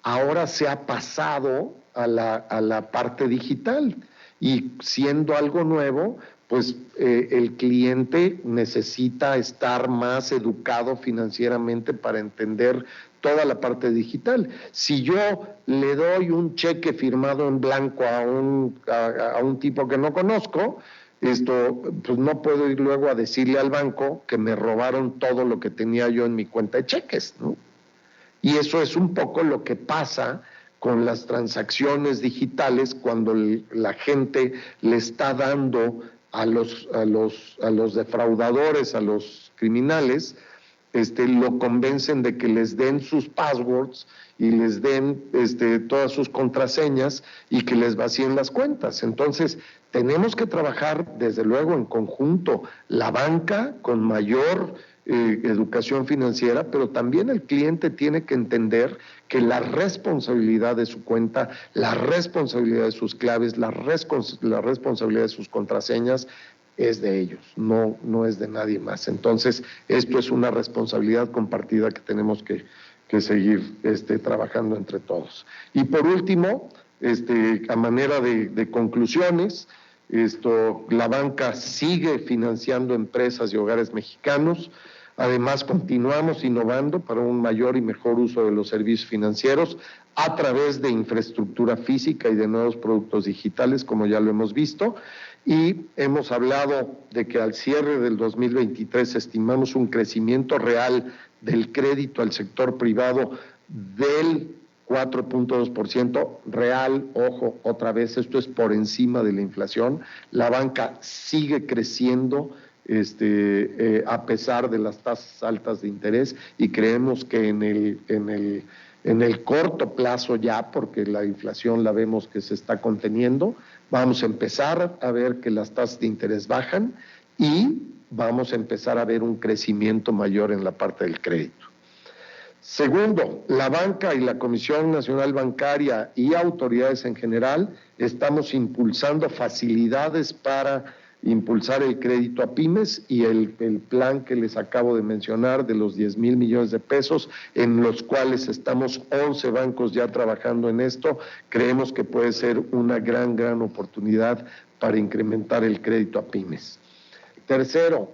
Ahora se ha pasado a la parte digital, y siendo algo nuevo, pues el cliente necesita estar más educado financieramente para entender toda la parte digital. Si yo le doy un cheque firmado en blanco a un tipo que no conozco, pues no puedo ir luego a decirle al banco que me robaron todo lo que tenía yo en mi cuenta de cheques, ¿no? Y eso es un poco lo que pasa con las transacciones digitales cuando la gente le está dando a los defraudadores, a los criminales, lo convencen de que les den sus passwords y les den todas sus contraseñas y que les vacíen las cuentas. Entonces, tenemos que trabajar, desde luego, en conjunto, la banca con mayor educación financiera, pero también el cliente tiene que entender que la responsabilidad de su cuenta, la responsabilidad de sus claves, la responsabilidad de sus contraseñas es de ellos, no es de nadie más. Entonces, esto es una responsabilidad compartida que tenemos que seguir trabajando entre todos. Y por último, a manera de conclusiones, la banca sigue financiando empresas y hogares mexicanos. Además, continuamos innovando para un mayor y mejor uso de los servicios financieros a través de infraestructura física y de nuevos productos digitales, como ya lo hemos visto. Y hemos hablado de que al cierre del 2023 estimamos un crecimiento real del crédito al sector privado del 4.2% real. Ojo, otra vez, esto es por encima de la inflación. La banca sigue creciendo a pesar de las tasas altas de interés, y creemos que en el corto plazo ya, porque la inflación la vemos que se está conteniendo, vamos a empezar a ver que las tasas de interés bajan y vamos a empezar a ver un crecimiento mayor en la parte del crédito. Segundo, la banca y la Comisión Nacional Bancaria y autoridades en general estamos impulsando facilidades para impulsar el crédito a pymes, y el plan que les acabo de mencionar de los 10,000 millones de pesos, en los cuales estamos 11 bancos ya trabajando en esto, creemos que puede ser una gran oportunidad para incrementar el crédito a pymes. Tercero,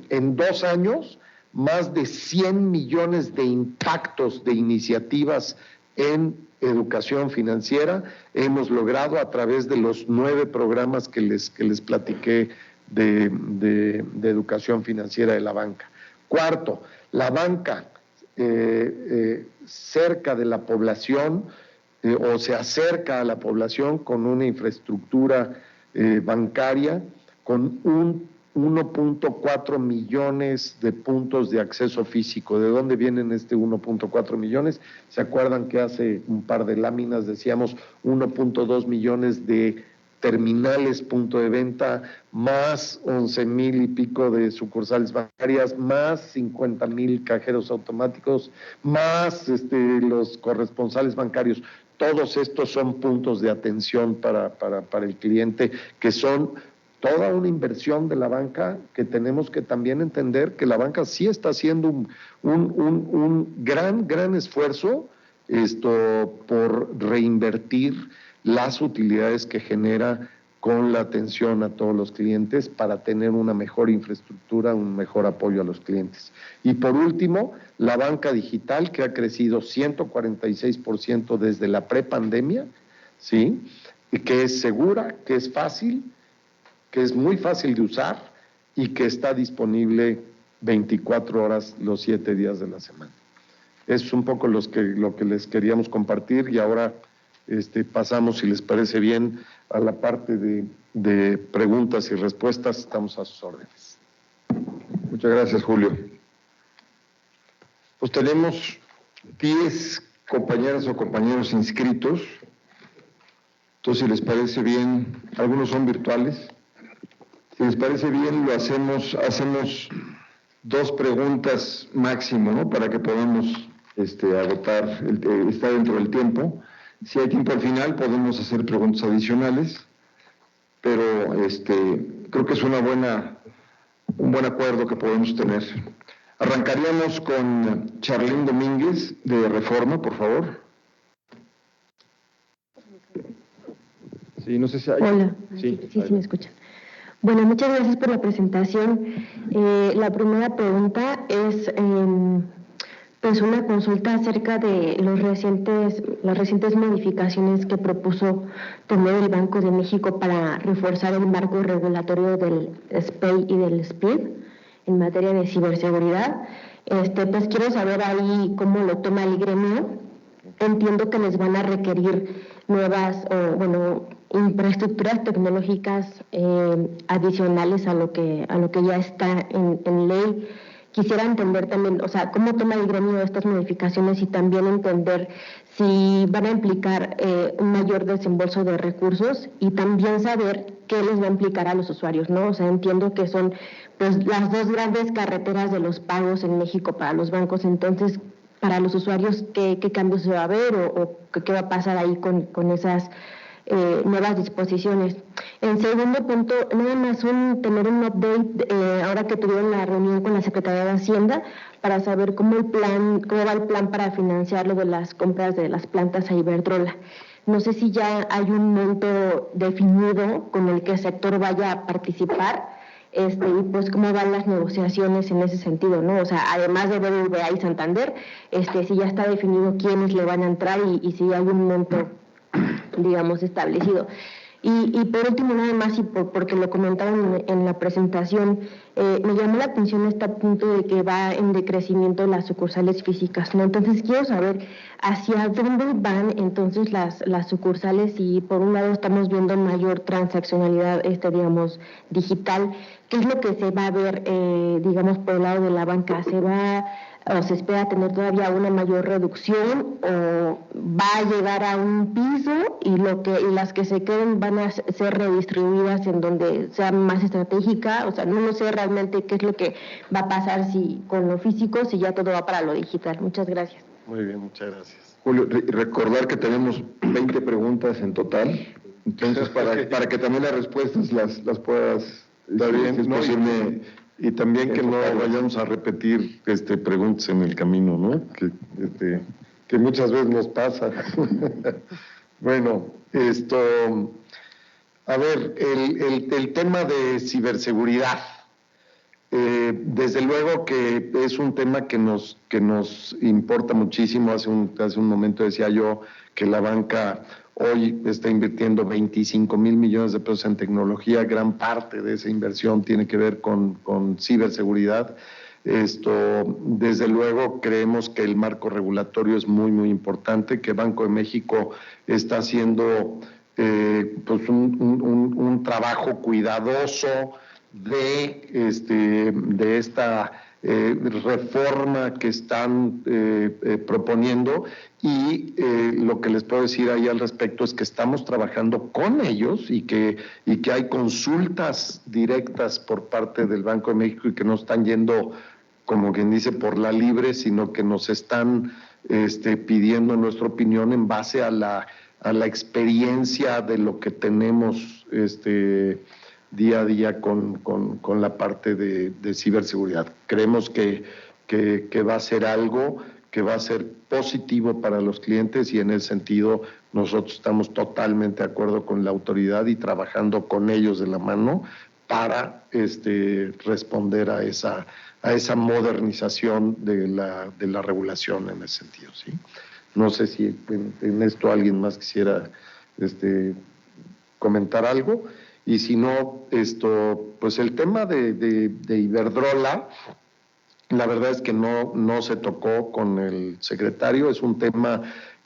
en 2 años, más de 100 millones de impactos de iniciativas en educación financiera hemos logrado a través de los 9 programas que les platiqué de educación financiera de la banca. Cuarto, la banca cerca de la población o se acerca a la población con una infraestructura bancaria, con 1.4 millones de puntos de acceso físico. ¿De dónde vienen 1.4 millones? ¿Se acuerdan que hace un par de láminas decíamos 1.2 millones de terminales, punto de venta, más 11,000 y pico de sucursales bancarias, más 50,000 cajeros automáticos, más los corresponsales bancarios? Todos estos son puntos de atención para el cliente, que son toda una inversión de la banca, que tenemos que también entender que la banca sí está haciendo un gran esfuerzo por reinvertir las utilidades que genera con la atención a todos los clientes para tener una mejor infraestructura, un mejor apoyo a los clientes. Y por último, la banca digital, que ha crecido 146% desde la prepandemia, ¿sí? y que es segura, que es fácil, que es muy fácil de usar y que está disponible 24 horas los 7 días de la semana. Es un poco lo que les queríamos compartir y ahora pasamos, si les parece bien, a la parte de preguntas y respuestas. Estamos a sus órdenes. Muchas gracias, Julio. Pues tenemos 10 compañeras o compañeros inscritos. Entonces, si les parece bien, algunos son virtuales. Si les parece bien, hacemos 2 preguntas máximo, ¿no? Para que podamos agotar, está dentro del tiempo. Si hay tiempo al final, podemos hacer preguntas adicionales, pero creo que es un buen acuerdo que podemos tener. Arrancaríamos con Charlene Domínguez, de Reforma, por favor. Sí, no sé si hay... Hola, sí me escuchan. Bueno, muchas gracias por la presentación. La primera pregunta es pues una consulta acerca de las recientes modificaciones que propuso tener el Banco de México para reforzar el marco regulatorio del SPEI y del SPID en materia de ciberseguridad. Pues quiero saber ahí cómo lo toma el gremio. Entiendo que les van a requerir nuevas infraestructuras tecnológicas adicionales a lo que ya está en ley. Quisiera entender también, o sea, cómo toma el gremio estas modificaciones y también entender si van a implicar un mayor desembolso de recursos y también saber qué les va a implicar a los usuarios, ¿no? O sea, entiendo que son pues las 2 grandes carreteras de los pagos en México para los bancos, entonces para los usuarios qué cambios se va a ver o qué va a pasar ahí con esas nuevas disposiciones. En segundo punto, nada más tener un update ahora que tuvieron la reunión con la Secretaría de Hacienda para saber cómo va el plan para financiar lo de las compras de las plantas a Iberdrola. No sé si ya hay un monto definido con el que el sector vaya a participar, y pues cómo van las negociaciones en ese sentido, ¿no? O sea, además de BBVA y Santander, si ya está definido quiénes le van a entrar y si hay un monto, digamos, establecido. Y por último, nada más, y porque lo comentaron en la presentación, me llamó la atención este punto de que va en decrecimiento las sucursales físicas, ¿no? Entonces, quiero saber hacia dónde van entonces las sucursales y por un lado estamos viendo mayor transaccionalidad, digamos, digital. ¿Qué es lo que se va a ver, digamos, por el lado de la banca? ¿Se espera tener todavía una mayor reducción o va a llegar a un piso y las que se queden van a ser redistribuidas en donde sea más estratégica? O sea, no sé realmente qué es lo que va a pasar si con lo físico, si ya todo va para lo digital. Muchas gracias. Muy bien, muchas gracias. Julio, recordar que tenemos 20 preguntas en total, entonces para que también las respuestas las puedas... Está bien, si es posible... Y también que no vayamos a repetir preguntas en el camino, ¿no? Que muchas veces nos pasa. Bueno, a ver, el tema de ciberseguridad, desde luego que es un tema que nos importa muchísimo. Hace un momento decía yo que la banca hoy está invirtiendo 25,000 millones de pesos en tecnología. Gran parte de esa inversión tiene que ver con ciberseguridad. Desde luego, creemos que el marco regulatorio es muy, muy importante, que Banco de México está haciendo pues un trabajo cuidadoso de esta reforma que están proponiendo y lo que les puedo decir ahí al respecto es que estamos trabajando con ellos y que hay consultas directas por parte del Banco de México y que no están yendo, como quien dice, por la libre, sino que nos están pidiendo nuestra opinión en base a la experiencia de lo que tenemos día a día con la parte de ciberseguridad. Creemos que va a ser algo que va a ser positivo para los clientes y en ese sentido nosotros estamos totalmente de acuerdo con la autoridad y trabajando con ellos de la mano para responder a esa modernización de la regulación en ese sentido, ¿sí? No sé si en esto alguien más quisiera comentar algo, y si no, pues el tema de Iberdrola, la verdad es que no se tocó con el secretario, es un tema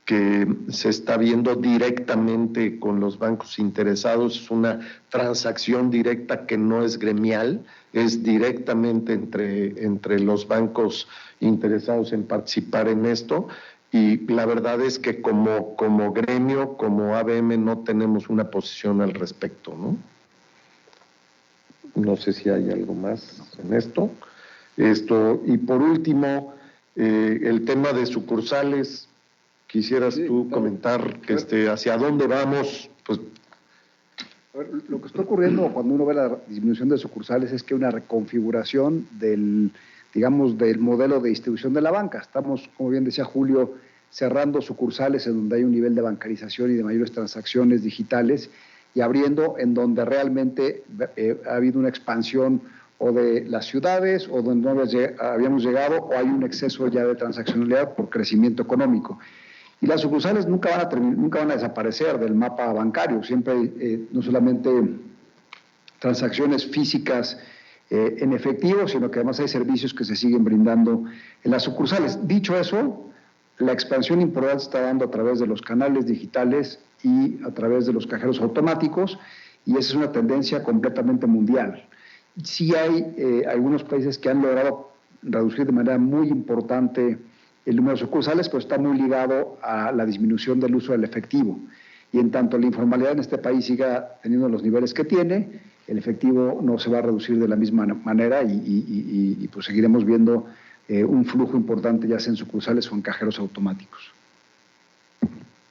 que se está viendo directamente con los bancos interesados, es una transacción directa que no es gremial, es directamente entre los bancos interesados en participar en esto, y la verdad es que como gremio, como ABM, no tenemos una posición al respecto, ¿no? No sé si hay algo más en esto. Y por último, el tema de sucursales. ¿Quisieras tú comentar hacia dónde vamos? Pues, a ver, lo que está ocurriendo cuando uno ve la disminución de sucursales es que una reconfiguración del modelo de distribución de la banca. Estamos, como bien decía Julio, cerrando sucursales en donde hay un nivel de bancarización y de mayores transacciones digitales, y abriendo en donde realmente ha habido una expansión o de las ciudades o donde no habíamos llegado, o hay un exceso ya de transaccionalidad por crecimiento económico. Y las sucursales nunca van a desaparecer del mapa bancario. Siempre hay no solamente transacciones físicas en efectivo, sino que además hay servicios que se siguen brindando en las sucursales. Dicho eso, la expansión importante se está dando a través de los canales digitales y a través de los cajeros automáticos, y esa es una tendencia completamente mundial. Sí hay algunos países que han logrado reducir de manera muy importante el número de sucursales, pero está muy ligado a la disminución del uso del efectivo. Y en tanto la informalidad en este país siga teniendo los niveles que tiene, el efectivo no se va a reducir de la misma manera, y pues seguiremos viendo un flujo importante, ya sea en sucursales o en cajeros automáticos.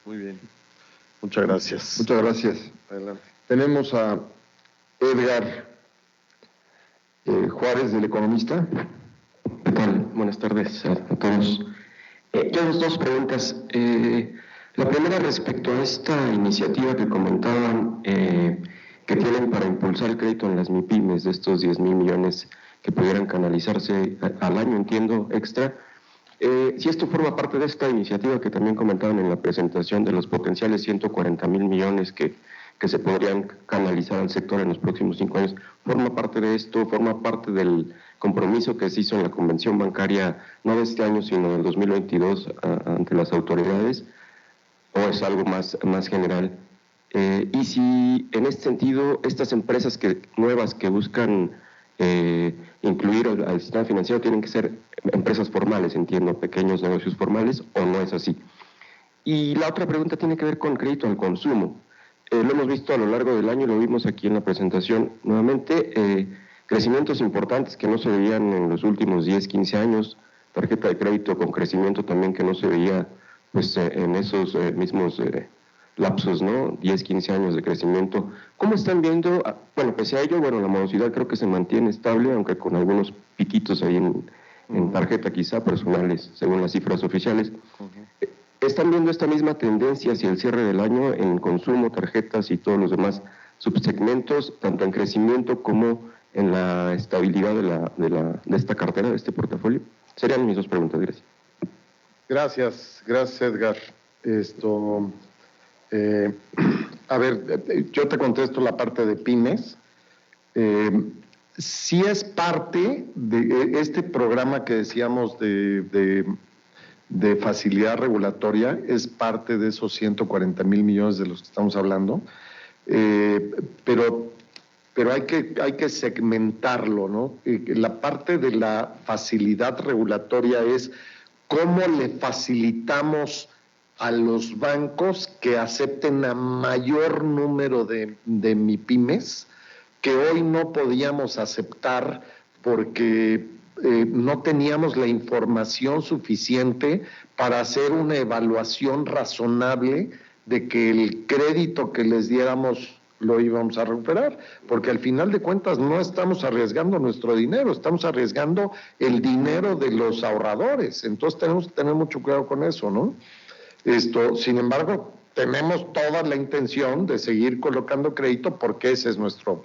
Muy bien. Muchas gracias. Muchas gracias. Adelante. Tenemos a Edgar Juárez, del Economista. ¿Qué tal? Buenas tardes a todos. Yo dos preguntas. La primera respecto a esta iniciativa que comentaban que tienen para impulsar el crédito en las MIPYMES, de estos 10,000 millones que pudieran canalizarse al año, entiendo, extra. Si esto forma parte de esta iniciativa que también comentaban en la presentación de los potenciales 140,000 millones que se podrían canalizar al sector en los próximos 5 años, ¿forma parte de esto? ¿Forma parte del compromiso que se hizo en la convención bancaria, no de este año, sino del 2022 ante las autoridades? ¿O es algo más general? Y si en este sentido, estas empresas nuevas que buscan incluir al sistema financiero tienen que ser empresas formales, entiendo, pequeños negocios formales, ¿o no es así? Y la otra pregunta tiene que ver con crédito al consumo. Lo hemos visto a lo largo del año, lo vimos aquí en la presentación nuevamente, crecimientos importantes que no se veían en los últimos 10, 15 años, tarjeta de crédito con crecimiento también que no se veía pues en esos mismos lapsos, ¿no? 10, 15 años de crecimiento. ¿Cómo están viendo? Bueno, pese a ello, la morosidad creo que se mantiene estable, aunque con algunos piquitos ahí en tarjeta quizá personales, según las cifras oficiales. ¿Están viendo esta misma tendencia hacia el cierre del año en consumo, tarjetas y todos los demás subsegmentos, tanto en crecimiento como en la estabilidad de esta cartera, de este portafolio? Serían mis dos preguntas, gracias. Gracias Edgar. A ver, yo te contesto la parte de pymes. Sí es parte de este programa que decíamos de facilidad regulatoria, es parte de esos 140,000 millones de los que estamos hablando, pero hay que segmentarlo, ¿no? La parte de la facilidad regulatoria es cómo le facilitamos a los bancos que acepten a mayor número de MIPYMES que hoy no podíamos aceptar porque no teníamos la información suficiente para hacer una evaluación razonable de que el crédito que les diéramos lo íbamos a recuperar, porque al final de cuentas no estamos arriesgando nuestro dinero, estamos arriesgando el dinero de los ahorradores, entonces tenemos que tener mucho cuidado con eso, ¿no? Sin embargo, tenemos toda la intención de seguir colocando crédito porque ese es nuestro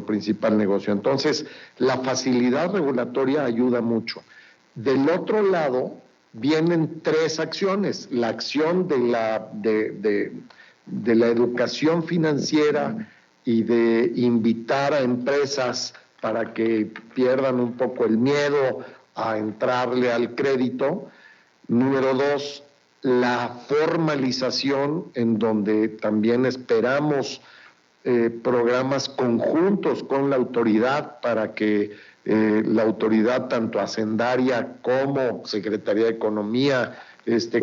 principal negocio. Entonces, la facilidad regulatoria ayuda mucho. Del otro lado, vienen 3 acciones. La acción de la educación financiera y de invitar a empresas para que pierdan un poco el miedo a entrarle al crédito. Número 2, la formalización, en donde también esperamos programas conjuntos con la autoridad para que la autoridad, tanto hacendaria como Secretaría de Economía,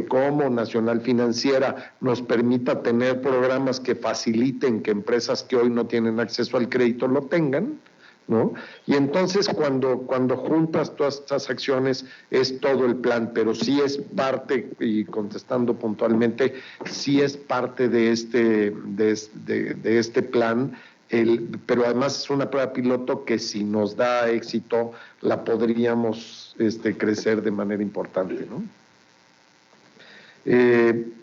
como Nacional Financiera, nos permita tener programas que faciliten que empresas que hoy no tienen acceso al crédito lo tengan, ¿no? Y entonces cuando juntas todas estas acciones es todo el plan, pero sí es parte, y contestando puntualmente, sí es parte de este plan, pero además es una prueba piloto que si nos da éxito la podríamos crecer de manera importante, ¿no?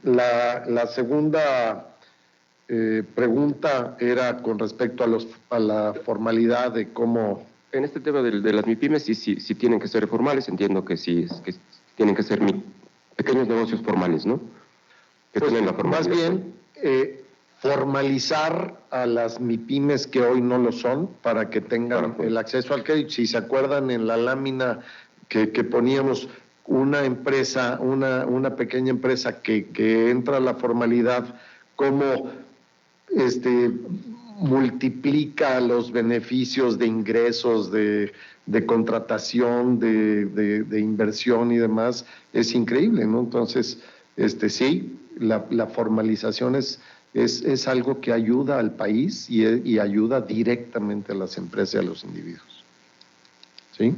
La segunda pregunta era con respecto a la formalidad de cómo... En este tema de las MIPYMES, sí tienen que ser formales, entiendo que sí que tienen que ser pequeños negocios formales, ¿no? Que pues, tienen la formalidad. Más bien, formalizar a las MIPYMES que hoy no lo son para que tengan el acceso al crédito. Si se acuerdan en la lámina que poníamos, una empresa, una pequeña empresa que entra a la formalidad, cómo multiplica los beneficios de ingresos, de contratación, de inversión y demás, es increíble, ¿no? Entonces, sí, la formalización es algo que ayuda al país y ayuda directamente a las empresas y a los individuos. ¿Sí?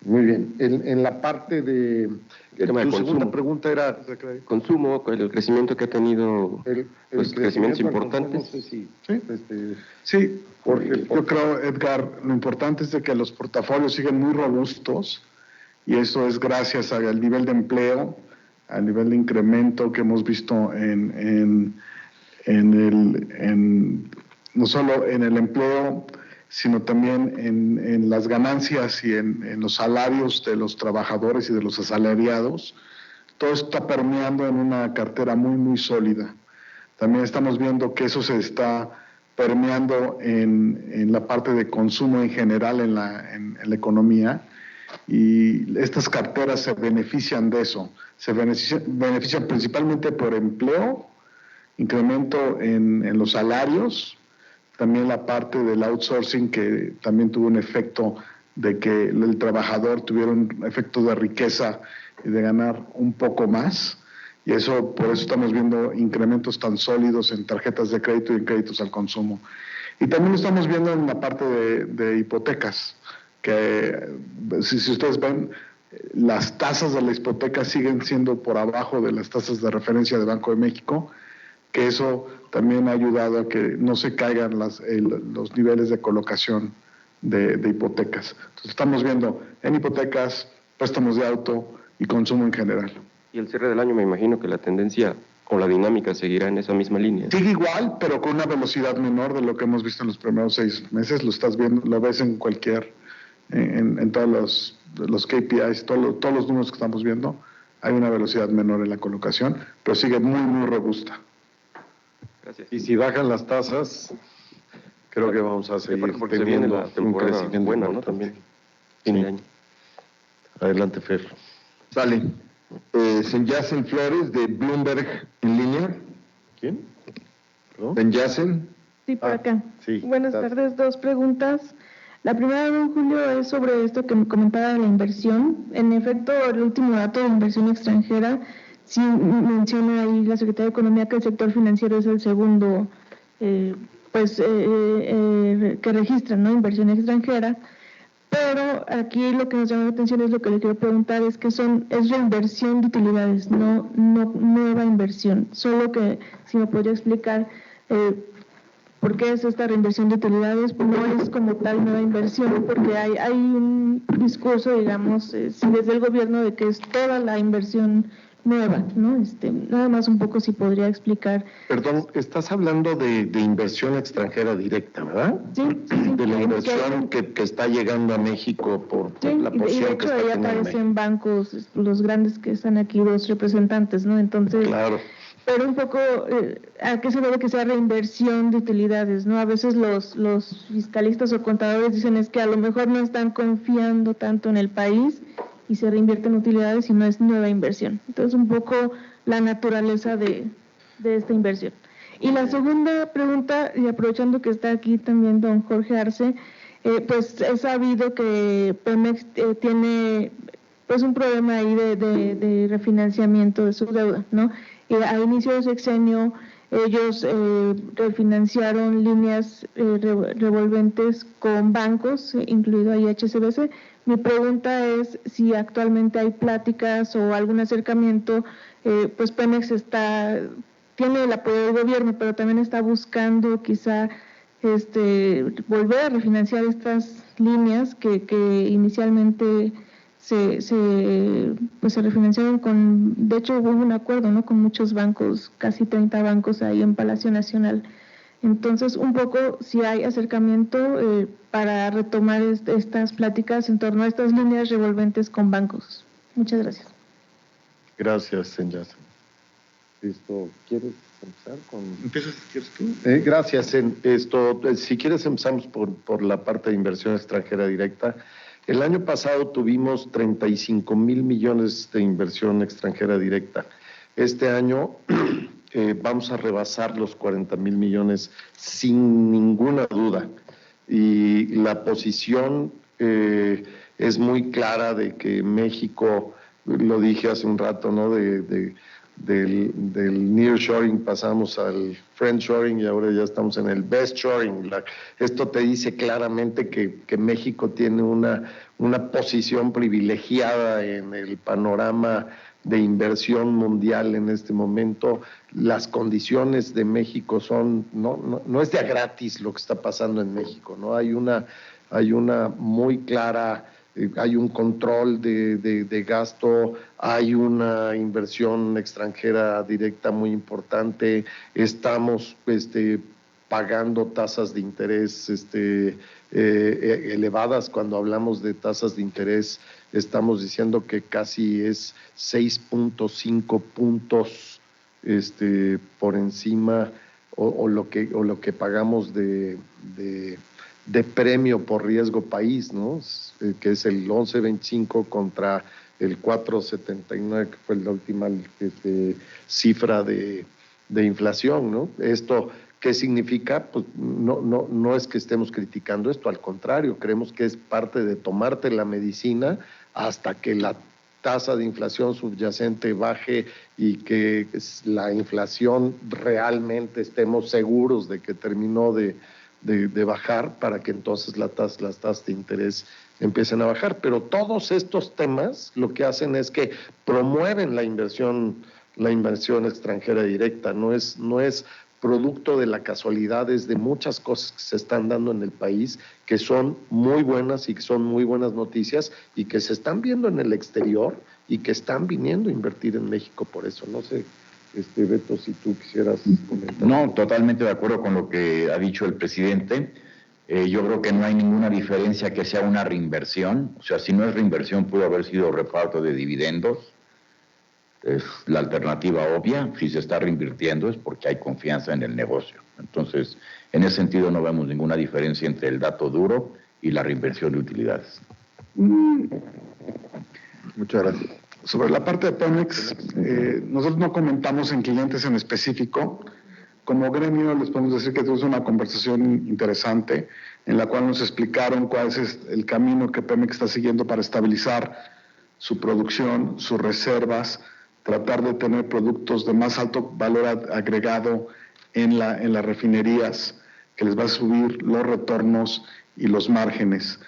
Muy bien. En la parte de... Tu segunda pregunta era... Consumo, el crecimiento que ha tenido, los crecimientos importantes. No sé si, Sí, porque yo creo, Edgar, lo importante es de que los portafolios siguen muy robustos y eso es gracias al nivel de empleo, al nivel de incremento que hemos visto no solo en el empleo, sino también en las ganancias y en los salarios de los trabajadores y de los asalariados. Todo está permeando en una cartera muy, muy sólida. También estamos viendo que eso se está permeando en la parte de consumo en general en la economía, y estas carteras se benefician de eso. Se benefician principalmente por empleo, incremento en los salarios, también la parte del outsourcing, que también tuvo un efecto de que el trabajador tuviera un efecto de riqueza y de ganar un poco más, y eso, por eso estamos viendo incrementos tan sólidos en tarjetas de crédito y en créditos al consumo. Y también lo estamos viendo en la parte de hipotecas, que si ustedes ven, las tasas de la hipoteca siguen siendo por abajo de las tasas de referencia de Banco de México, que eso también ha ayudado a que no se caigan los niveles de colocación de hipotecas. Entonces estamos viendo en hipotecas, préstamos de auto y consumo en general. Y el cierre del año me imagino que la tendencia o la dinámica seguirá en esa misma línea. Sigue igual, pero con una velocidad menor de lo que hemos visto en los primeros 6 meses. Lo estás viendo, lo ves en en todos los KPIs, todos los números que estamos viendo. Hay una velocidad menor en la colocación, pero sigue muy, muy robusta. Gracias. Y si bajan las tasas, creo que vamos a seguir porque teniendo la temporada un crecimiento buena, ¿no? importante. También, fin de año. Adelante, Fer. Sale. Senyacen Flores, de Bloomberg en línea. ¿Quién? ¿Perdón? Senyacen. Sí, por acá. Sí, Buenas tardes, 2 preguntas. La primera, don Julio, es sobre esto que me comentaba de la inversión. En efecto, el último dato de inversión extranjera, sí menciona ahí la Secretaría de Economía que el sector financiero es el segundo que registra, ¿no?, inversión extranjera. Pero aquí lo que nos llama la atención es lo que le quiero preguntar, es que es reinversión de utilidades, no nueva inversión. Solo que si me podría explicar por qué es esta reinversión de utilidades. No es como tal nueva inversión, porque hay un discurso, digamos, sí, desde el gobierno, de que es toda la inversión nueva, ¿no? Nada más un poco si podría explicar. Perdón, estás hablando de inversión extranjera directa, ¿verdad? Sí. De la inversión que está llegando a México por la y de posición hecho que está ahí teniendo aparecen México. bancos, los grandes que están aquí, 2 representantes, ¿no? Entonces, Claro. pero un poco a qué se debe que sea reinversión de utilidades, ¿no? A veces los fiscalistas o contadores dicen es que a lo mejor no están confiando tanto en el país y se reinvierten utilidades y no es nueva inversión. Entonces, un poco la naturaleza de esta inversión. Y la segunda pregunta, y aprovechando que está aquí también don Jorge Arce, pues he sabido que Pemex tiene pues un problema ahí de refinanciamiento de su deuda, ¿no? A inicio de sexenio ellos refinanciaron líneas revolventes con bancos, incluido ahí HSBC. Mi pregunta es si actualmente hay pláticas o algún acercamiento, pues Pemex tiene el apoyo del gobierno, pero también está buscando quizá volver a refinanciar estas líneas que inicialmente se refinanciaron de hecho hubo un acuerdo, ¿no?, con muchos bancos, casi 30 bancos ahí en Palacio Nacional. Entonces, un poco si hay acercamiento para retomar estas pláticas en torno a estas líneas revolventes con bancos. Muchas gracias. Gracias, señora. ¿Quieres empezar con...? ¿Empiezas, quieres tú? Gracias. Si quieres empezamos por la parte de inversión extranjera directa. El año pasado tuvimos 35 mil millones de inversión extranjera directa. Este año vamos a rebasar los 40 mil millones sin ninguna duda. Y la posición es muy clara de que México, lo dije hace un rato, ¿no?, del nearshoring pasamos al friendshoring y ahora ya estamos en el bestshoring. Esto te dice claramente que México tiene una posición privilegiada en el panorama de inversión mundial en este momento. Las condiciones de México son, no es de a gratis lo que está pasando en México, ¿no? Hay una muy clara... Hay un control de gasto, hay una inversión extranjera directa muy importante, estamos pagando tasas de interés elevadas. Cuando hablamos de tasas de interés, estamos diciendo que casi es 6.5 puntos por encima o lo que pagamos de premio por riesgo país, ¿no? Que es el 11.25 contra el 4.79, que fue la última cifra de inflación, ¿no? Esto, ¿qué significa? Pues no es que estemos criticando esto, al contrario, creemos que es parte de tomarte la medicina hasta que la tasa de inflación subyacente baje y que la inflación realmente estemos seguros de que terminó de bajar, para que entonces las tasas de interés empiecen a bajar. Pero todos estos temas lo que hacen es que promueven la inversión extranjera directa. No es producto de la casualidad, es de muchas cosas que se están dando en el país, que son muy buenas y que son muy buenas noticias y que se están viendo en el exterior y que están viniendo a invertir en México por eso. No sé, Beto, si tú quisieras comentar. No, totalmente de acuerdo con lo que ha dicho el presidente. Yo creo que no hay ninguna diferencia que sea una reinversión. O sea, si no es reinversión, pudo haber sido reparto de dividendos. Es la alternativa obvia. Si se está reinvirtiendo es porque hay confianza en el negocio. Entonces, en ese sentido no vemos ninguna diferencia entre el dato duro y la reinversión de utilidades. Muchas gracias. Sobre la parte de Pemex, nosotros no comentamos en clientes en específico. Como gremio les podemos decir que tuvimos una conversación interesante en la cual nos explicaron cuál es el camino que Pemex está siguiendo para estabilizar su producción, sus reservas, tratar de tener productos de más alto valor agregado en las refinerías, que les va a subir los retornos y los márgenes.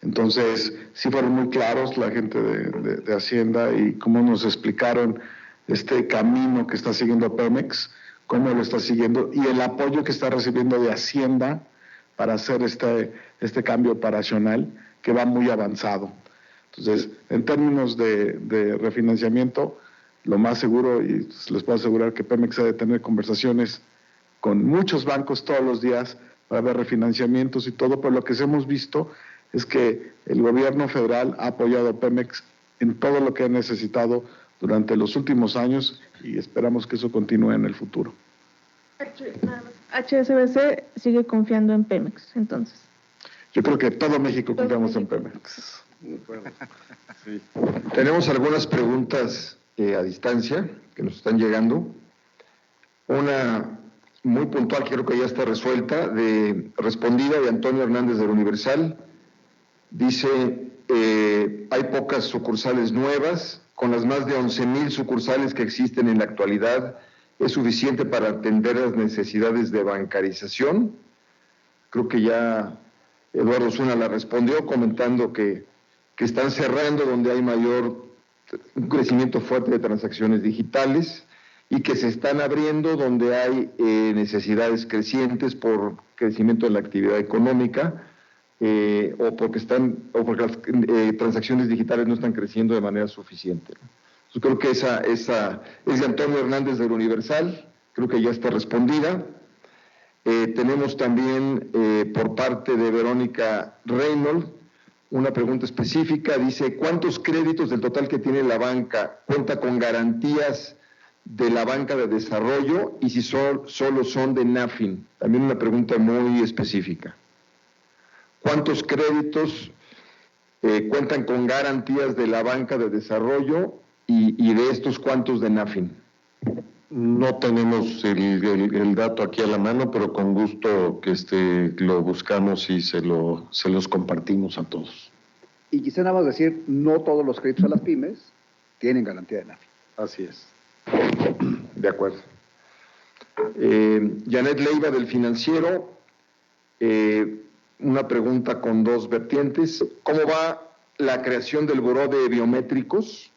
Entonces, sí fueron muy claros la gente de Hacienda y cómo nos explicaron este camino que está siguiendo Pemex, cómo lo está siguiendo y el apoyo que está recibiendo de Hacienda para hacer este cambio operacional que va muy avanzado. Entonces, en términos de refinanciamiento, lo más seguro, y les puedo asegurar que Pemex ha de tener conversaciones con muchos bancos todos los días para ver refinanciamientos y todo, pero lo que hemos visto es que el gobierno federal ha apoyado a Pemex en todo lo que ha necesitado durante los últimos años y esperamos que eso continúe en el futuro. HSBC sigue confiando en Pemex, entonces. Yo creo que todo México confiamos en Pemex. Sí. Tenemos algunas preguntas a distancia que nos están llegando. Una muy puntual, creo que ya está resuelta, respondida de Antonio Hernández del Universal. Dice, hay pocas sucursales nuevas, con las más de 11,000 sucursales que existen en la actualidad, ¿es suficiente para atender las necesidades de bancarización? Creo que ya Eduardo Osuna la respondió comentando que están cerrando donde hay un crecimiento fuerte de transacciones digitales y que se están abriendo donde hay necesidades crecientes por crecimiento de la actividad económica o porque las transacciones digitales no están creciendo de manera suficiente. Yo creo que esa es de Antonio Hernández del Universal, creo que ya está respondida. Tenemos también por parte de Verónica Reynolds una pregunta específica, dice, ¿cuántos créditos del total que tiene la banca cuenta con garantías de la banca de desarrollo y si solo son de NAFIN? También una pregunta muy específica. ¿Cuántos créditos cuentan con garantías de la banca de desarrollo y de estos cuántos de NAFIN? No tenemos el dato aquí a la mano, pero con gusto que lo buscamos y se los compartimos a todos. Y quizá nada más decir, no todos los créditos a las pymes tienen garantía de NAFIN. Así es. De acuerdo. Janet Leiva del Financiero, una pregunta con dos vertientes. ¿Cómo va la creación del buró de biométricos?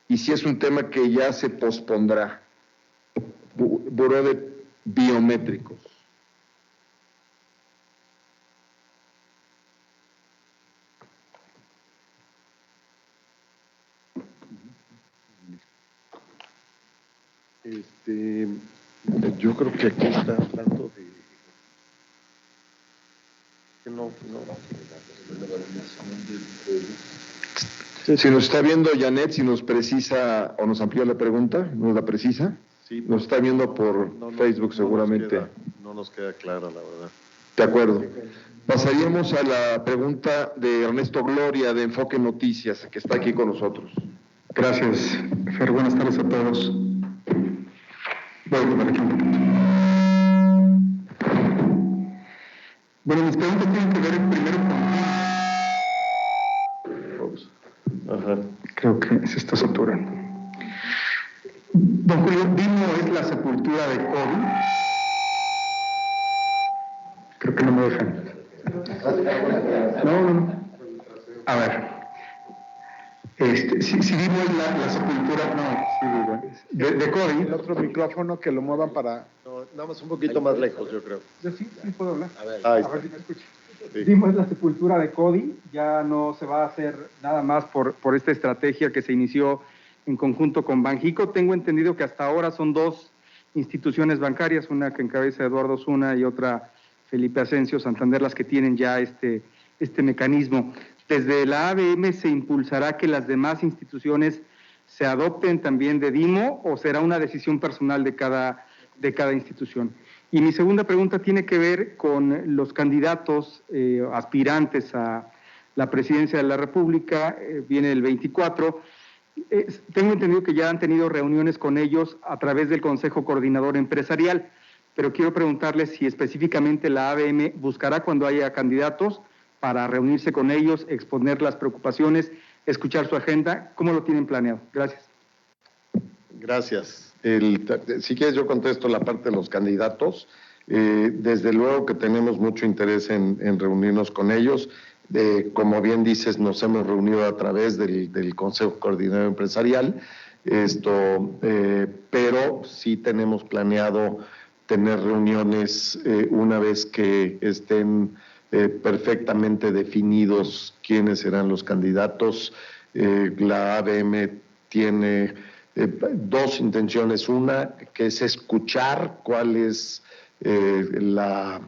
Y si es un tema que ya se pospondrá. Buró de biométricos. Yo creo que aquí está hablando de Si nos está viendo Janet, si nos precisa o nos amplía la pregunta, ¿nos la precisa? Sí, nos está viendo por Facebook seguramente. No nos queda clara, la verdad. De acuerdo. Pasaríamos a la pregunta de Ernesto Gloria de Enfoque Noticias, que está aquí con nosotros. Gracias, Fer. Buenas tardes a todos. Bueno, mis preguntas tienen que ver primero con... Ajá. Creo que se está saturando. Don Julio, ¿Vimo es la sepultura de COVID? Creo que no me dejan. No. A ver. Si Vimo es la sepultura, no, de COVID. El otro micrófono que lo muevan para... No, nada más un poquito más lejos, yo creo. Yo sí puedo hablar. A ver, a ver si me escucha. Sí. Vimo es la sepultura de CODI, ya no se va a hacer nada más por esta estrategia que se inició en conjunto con Banjico. Tengo entendido que hasta ahora son dos instituciones bancarias, una que encabeza Eduardo Osuna y otra Felipe Asensio Santander, las que tienen ya este mecanismo. Desde la ABM se impulsará que las demás instituciones se adopten también de Vimo o será una decisión personal de cada institución. Y mi segunda pregunta tiene que ver con los candidatos aspirantes a la presidencia de la República, viene el 24. Tengo entendido que ya han tenido reuniones con ellos a través del Consejo Coordinador Empresarial, pero quiero preguntarles si específicamente la ABM buscará cuando haya candidatos para reunirse con ellos, exponer las preocupaciones, escuchar su agenda. ¿Cómo lo tienen planeado? Gracias. Gracias. Si quieres yo contesto la parte de los candidatos. Desde luego que tenemos mucho interés en reunirnos con ellos. Como bien dices, nos hemos reunido a través del Consejo Coordinador Empresarial, pero sí tenemos planeado tener reuniones una vez que estén perfectamente definidos quiénes serán los candidatos. La ABM tiene dos intenciones. Una, que es escuchar cuál es la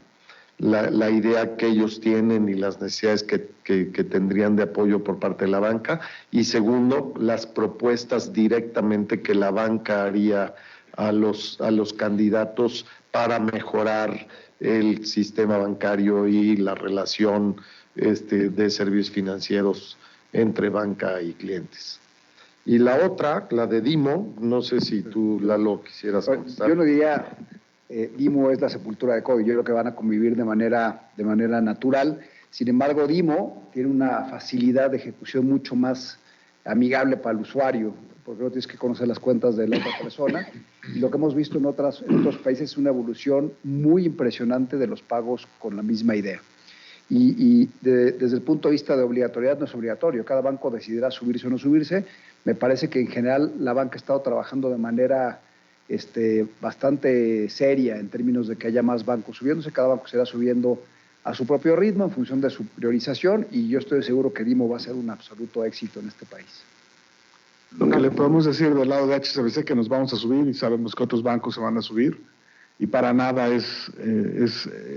la idea que ellos tienen y las necesidades que tendrían de apoyo por parte de la banca. Y segundo, las propuestas directamente que la banca haría a los candidatos para mejorar el sistema bancario y la relación de servicios financieros entre banca y clientes. Y la otra, la de Dimo, no sé si tú, Lalo, quisieras contestar. Yo no diría Dimo es la sepultura de CODI, yo creo que van a convivir de manera natural. Sin embargo, Dimo tiene una facilidad de ejecución mucho más amigable para el usuario, porque no tienes que conocer las cuentas de la otra persona. Y lo que hemos visto en otros países es una evolución muy impresionante de los pagos con la misma idea. Desde el punto de vista de obligatoriedad, no es obligatorio. Cada banco decidirá subirse o no subirse. Me parece que en general la banca ha estado trabajando de manera bastante seria en términos de que haya más bancos subiéndose. Cada banco será subiendo a su propio ritmo en función de su priorización, y yo estoy seguro que Dimo va a ser un absoluto éxito en este país. Lo que le podemos decir del lado de HSBC es que nos vamos a subir y sabemos que otros bancos se van a subir, y para nada es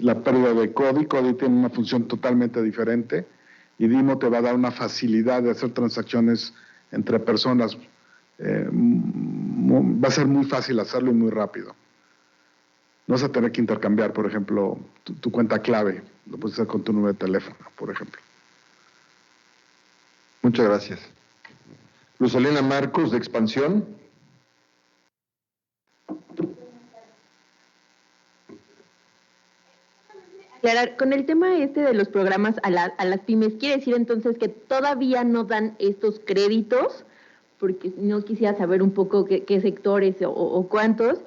la pérdida de CODI. CODI tiene una función totalmente diferente y Dimo te va a dar una facilidad de hacer transacciones entre personas. Va a ser muy fácil hacerlo y muy rápido. No vas a tener que intercambiar, por ejemplo, tu cuenta clave. Lo puedes hacer con tu número de teléfono, por ejemplo. Muchas gracias. Luzalena Marcos, de Expansión. Aclarar, con el tema de los programas a las pymes, ¿quiere decir entonces que todavía no dan estos créditos? Porque no quisiera saber un poco qué sectores o cuántos,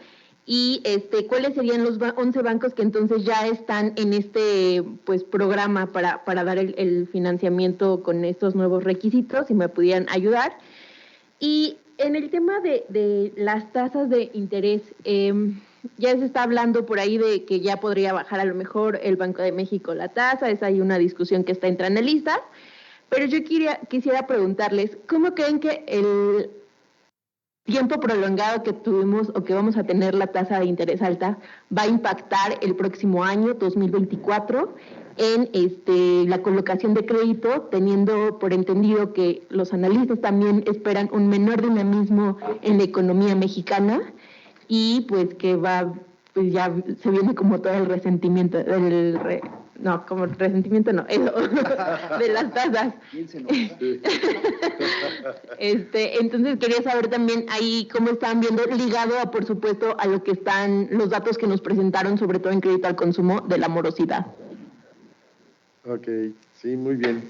y cuáles serían los 11 bancos que entonces ya están en este programa para dar el financiamiento con estos nuevos requisitos, si me pudieran ayudar. Y en el tema de las tasas de interés, ya se está hablando por ahí de que ya podría bajar a lo mejor el Banco de México la tasa. Esa hay una discusión que está entre analistas. Pero yo quisiera preguntarles, ¿cómo creen que el tiempo prolongado que tuvimos o que vamos a tener la tasa de interés alta va a impactar el próximo año, 2024, en la colocación de crédito, teniendo por entendido que los analistas también esperan un menor dinamismo en la economía mexicana y pues que ya se viene como todo el resentimiento de las tasas. Entonces quería saber también ahí cómo están viendo, ligado a, por supuesto, a lo que están los datos que nos presentaron, sobre todo en crédito al consumo, de la morosidad. Ok, sí, muy bien.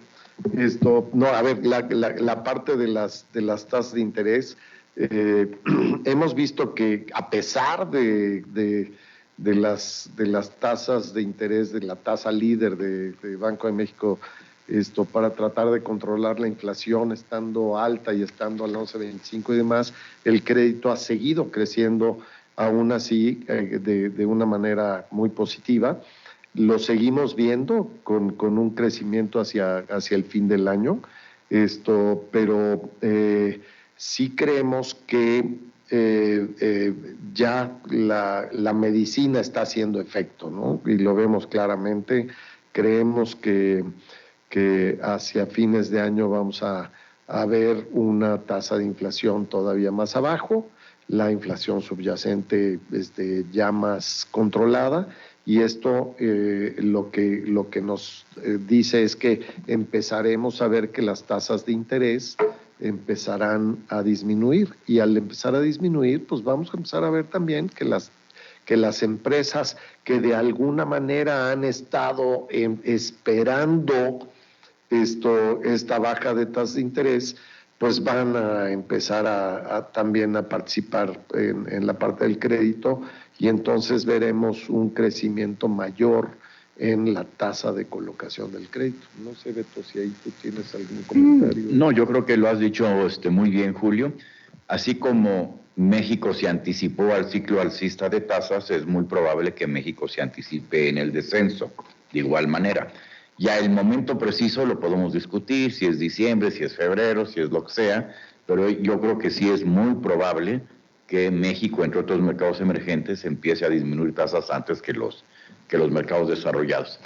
A ver, la parte de las tasas de interés, hemos visto que a pesar de las tasas de interés, de la tasa líder de Banco de México, para tratar de controlar la inflación estando alta y estando al 11.25 y demás, el crédito ha seguido creciendo aún así de una manera muy positiva. Lo seguimos viendo con un crecimiento hacia el fin del año, pero sí creemos que ya la medicina está haciendo efecto, ¿no? Y lo vemos claramente. Creemos que hacia fines de año vamos a ver una tasa de inflación todavía más abajo, la inflación subyacente ya más controlada, y esto lo que nos dice es que empezaremos a ver que las tasas de interés empezarán a disminuir, y al empezar a disminuir, pues vamos a empezar a ver también que las empresas que de alguna manera han estado esperando esta baja de tasas de interés, pues van a empezar también a participar en la parte del crédito, y entonces veremos un crecimiento mayor en la tasa de colocación del crédito. No sé, Beto, si ahí tú tienes algún comentario. No, yo creo que lo has dicho muy bien, Julio. Así como México se anticipó al ciclo alcista de tasas, es muy probable que México se anticipe en el descenso, de igual manera. Ya el momento preciso lo podemos discutir, si es diciembre, si es febrero, si es lo que sea, pero yo creo que sí es muy probable que México, entre otros mercados emergentes, empiece a disminuir tasas antes que los mercados desarrollados.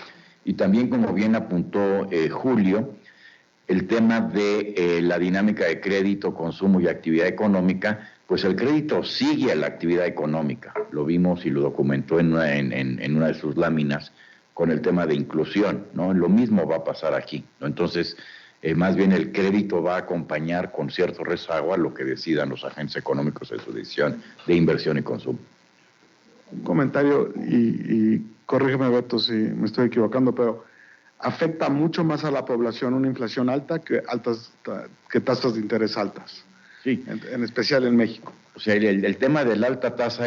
Y también, como bien apuntó Julio, el tema de la dinámica de crédito, consumo y actividad económica, pues el crédito sigue a la actividad económica. Lo vimos y lo documentó en una de sus láminas con el tema de inclusión, ¿no? Lo mismo va a pasar aquí, ¿no? Entonces, más bien el crédito va a acompañar con cierto rezago a lo que decidan los agentes económicos en su decisión de inversión y consumo. Un comentario, y corrígeme, Beto, si me estoy equivocando, pero afecta mucho más a la población una inflación alta que tasas de interés altas. Sí. En especial en México. O sea, el tema de la alta tasa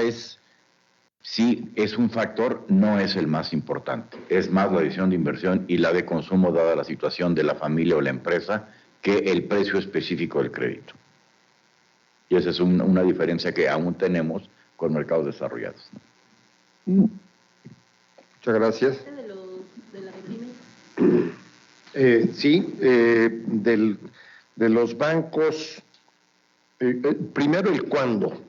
sí es un factor, no es el más importante. Es más la decisión de inversión y la de consumo dada la situación de la familia o la empresa que el precio específico del crédito. Y esa es una diferencia que aún tenemos con mercados desarrollados. Muchas gracias. Sí, de los bancos, primero el cuándo.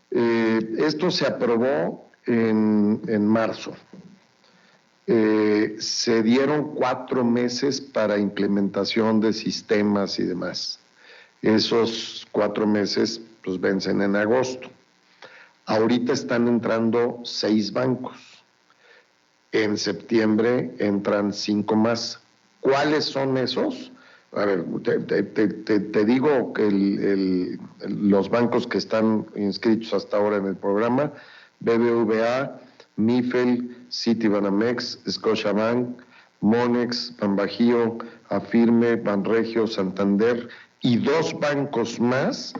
Esto se aprobó en marzo. Se dieron 4 meses para implementación de sistemas y demás. Esos 4 meses pues vencen en agosto. Ahorita están entrando 6 bancos. En septiembre entran 5 más. ¿Cuáles son esos? A ver, te digo que los bancos que están inscritos hasta ahora en el programa: BBVA, Mifel, Citibanamex, Scotiabank, Monex, Banbajío, Afirme, Banregio, Santander y 2 bancos más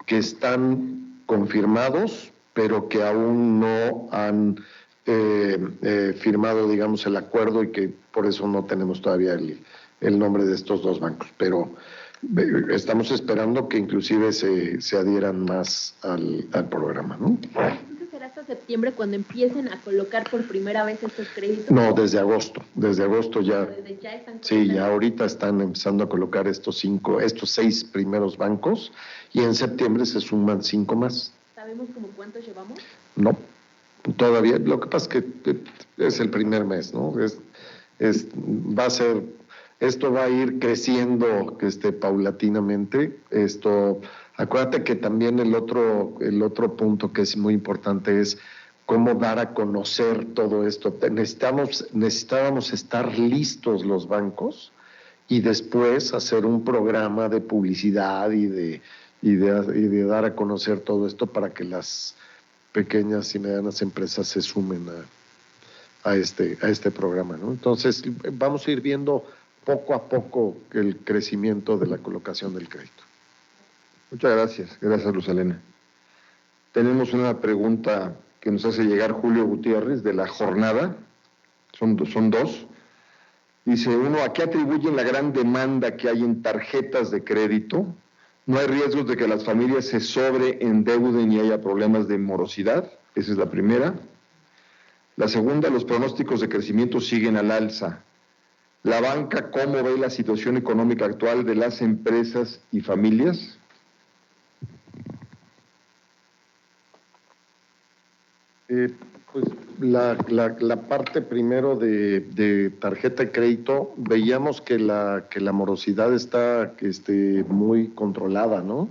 que están confirmados, pero que aún no han firmado, digamos, el acuerdo, y que por eso no tenemos todavía el nombre de estos 2 bancos, pero estamos esperando que inclusive se adhieran más al programa, ¿no? ¿Entonces será hasta septiembre cuando empiecen a colocar por primera vez estos créditos? No, desde agosto ya. ¿Desde ya están colocando? Sí, ya ahorita están empezando a colocar estos 6 primeros bancos, y en septiembre se suman 5 más. ¿Sabemos como cuántos llevamos? No, todavía. Lo que pasa es que es el primer mes, ¿no? Esto va a ir creciendo paulatinamente. Acuérdate que también el otro punto que es muy importante es cómo dar a conocer todo esto. Necesitábamos estar listos los bancos y después hacer un programa de publicidad y de dar a conocer todo esto para que las pequeñas y medianas empresas se sumen a este programa, ¿no? Entonces vamos a ir viendo poco a poco el crecimiento de la colocación del crédito. Muchas gracias Luz Helena. Tenemos una pregunta que nos hace llegar Julio Gutiérrez de La Jornada, son 2. Dice: 1, ¿a qué atribuyen la gran demanda que hay en tarjetas de crédito? ¿No hay riesgos de que las familias se sobreendeuden y haya problemas de morosidad? Esa es la primera. La segunda, los pronósticos de crecimiento siguen al alza. ¿La banca cómo ve la situación económica actual de las empresas y familias? Pues la parte primero de tarjeta de crédito, veíamos que la morosidad está muy controlada, ¿no?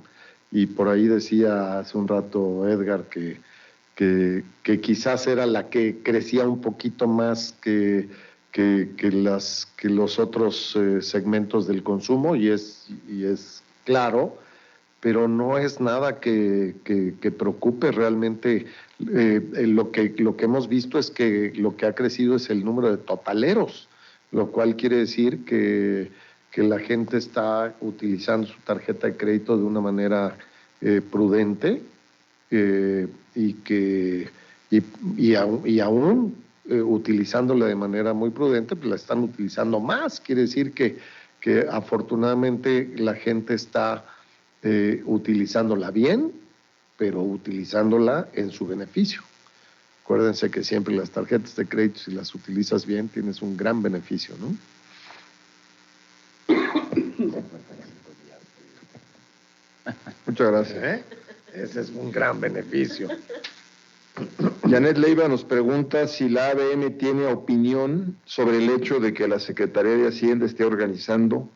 Y por ahí decía hace un rato Edgar que quizás era la que crecía un poquito más que los otros segmentos del consumo, y es claro, pero no es nada que preocupe realmente. Lo que hemos visto es que lo que ha crecido es el número de totaleros, lo cual quiere decir que la gente está utilizando su tarjeta de crédito de una manera prudente, y aún utilizándola de manera muy prudente, pues la están utilizando más. Quiere decir que afortunadamente la gente está utilizándola bien, pero utilizándola en su beneficio. Acuérdense que siempre las tarjetas de crédito, si las utilizas bien, tienes un gran beneficio, ¿no? Muchas gracias. Ese es un gran beneficio. Janet Leiva nos pregunta si la ABM tiene opinión sobre el hecho de que la Secretaría de Hacienda esté organizando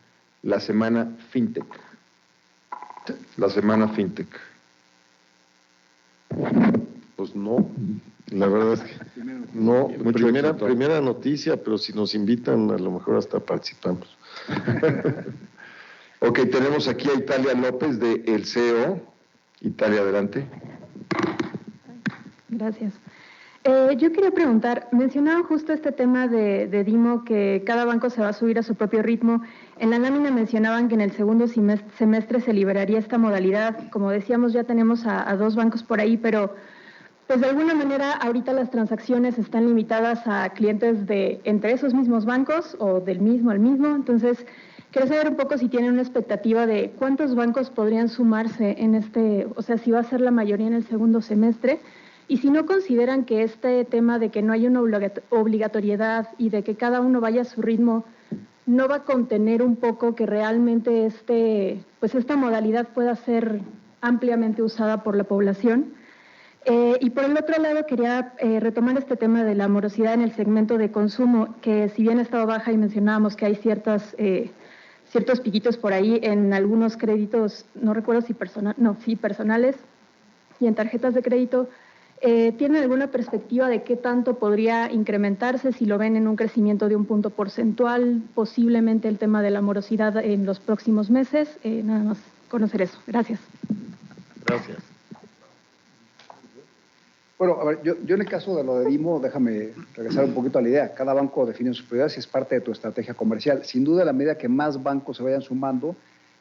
la Semana FinTech. La Semana FinTech. Pues no, la verdad es que no. Primera noticia, pero si nos invitan, a lo mejor hasta participamos. Ok, tenemos aquí a Italia López de El CEO. Italia, adelante. Gracias. Yo quería preguntar, mencionaba justo este tema de Dimo, que cada banco se va a subir a su propio ritmo. En la lámina mencionaban que en el segundo semestre se liberaría esta modalidad. Como decíamos, ya tenemos a 2 bancos por ahí, pero pues de alguna manera ahorita las transacciones están limitadas a clientes de entre esos mismos bancos o del mismo al mismo. Entonces, quiero saber un poco si tienen una expectativa de cuántos bancos podrían sumarse en o sea, si va a ser la mayoría en el segundo semestre. Y si no consideran que este tema de que no hay una obligatoriedad y de que cada uno vaya a su ritmo, no va a contener un poco que realmente esta modalidad pueda ser ampliamente usada por la población. Y por el otro lado quería retomar este tema de la morosidad en el segmento de consumo, que si bien ha estado baja y mencionábamos que hay ciertos piquitos por ahí en algunos créditos, no recuerdo si personales y en tarjetas de crédito. ¿Tienen alguna perspectiva de qué tanto podría incrementarse, si lo ven en un crecimiento de un punto porcentual, posiblemente el tema de la morosidad en los próximos meses? Nada más conocer eso. Gracias. Gracias. Bueno, a ver, yo en el caso de lo de Dimo, déjame regresar un poquito a la idea. Cada banco define sus prioridades y es parte de tu estrategia comercial. Sin duda, a la medida que más bancos se vayan sumando,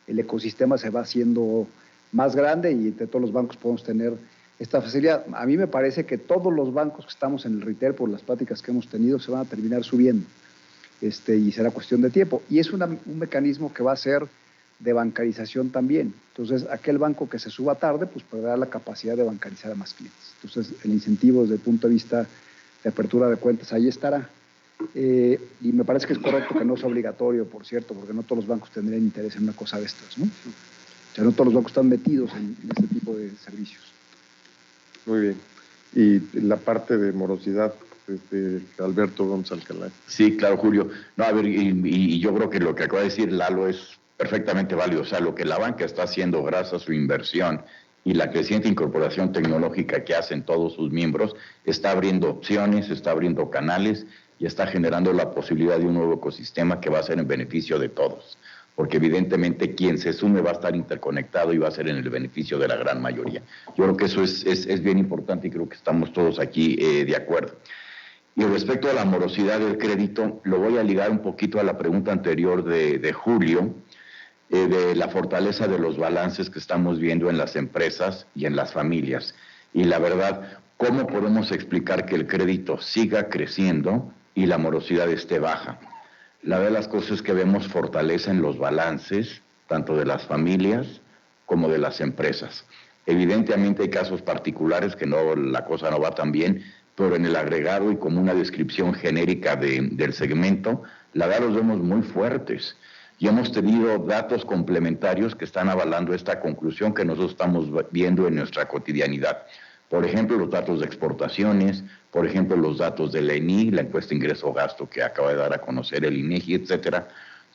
el ecosistema se va haciendo más grande y entre todos los bancos podemos tener esta facilidad. A mí me parece que todos los bancos que estamos en el retail, por las pláticas que hemos tenido, se van a terminar subiendo, y será cuestión de tiempo. Y es un mecanismo que va a ser de bancarización también. Entonces, aquel banco que se suba tarde, pues perderá la capacidad de bancarizar a más clientes. Entonces, el incentivo desde el punto de vista de apertura de cuentas ahí estará. Y me parece que es correcto que no sea obligatorio, por cierto, porque no todos los bancos tendrían interés en una cosa de estas, ¿no? O sea, no todos los bancos están metidos en este tipo de servicios. Muy bien. Y la parte de morosidad, Alberto Gómez Alcalá. Sí, claro, Julio. No, a ver, y yo creo que lo que acaba de decir Lalo es perfectamente válido. O sea, lo que la banca está haciendo gracias a su inversión y la creciente incorporación tecnológica que hacen todos sus miembros, está abriendo opciones, está abriendo canales y está generando la posibilidad de un nuevo ecosistema que va a ser en beneficio de todos. Porque evidentemente quien se sume va a estar interconectado y va a ser en el beneficio de la gran mayoría. Yo creo que eso es bien importante y creo que estamos todos aquí de acuerdo. Y respecto a la morosidad del crédito, lo voy a ligar un poquito a la pregunta anterior de Julio, de la fortaleza de los balances que estamos viendo en las empresas y en las familias. Y la verdad, ¿cómo podemos explicar que el crédito siga creciendo y la morosidad esté baja? La verdad de las cosas es que vemos fortaleza en los balances, tanto de las familias como de las empresas. Evidentemente hay casos particulares que la cosa no va tan bien, pero en el agregado y como una descripción genérica del segmento, la verdad los vemos muy fuertes. Y hemos tenido datos complementarios que están avalando esta conclusión que nosotros estamos viendo en nuestra cotidianidad. Por ejemplo, los datos de exportaciones, por ejemplo, los datos del ENI, la encuesta ingreso-gasto que acaba de dar a conocer el INEGI, etcétera.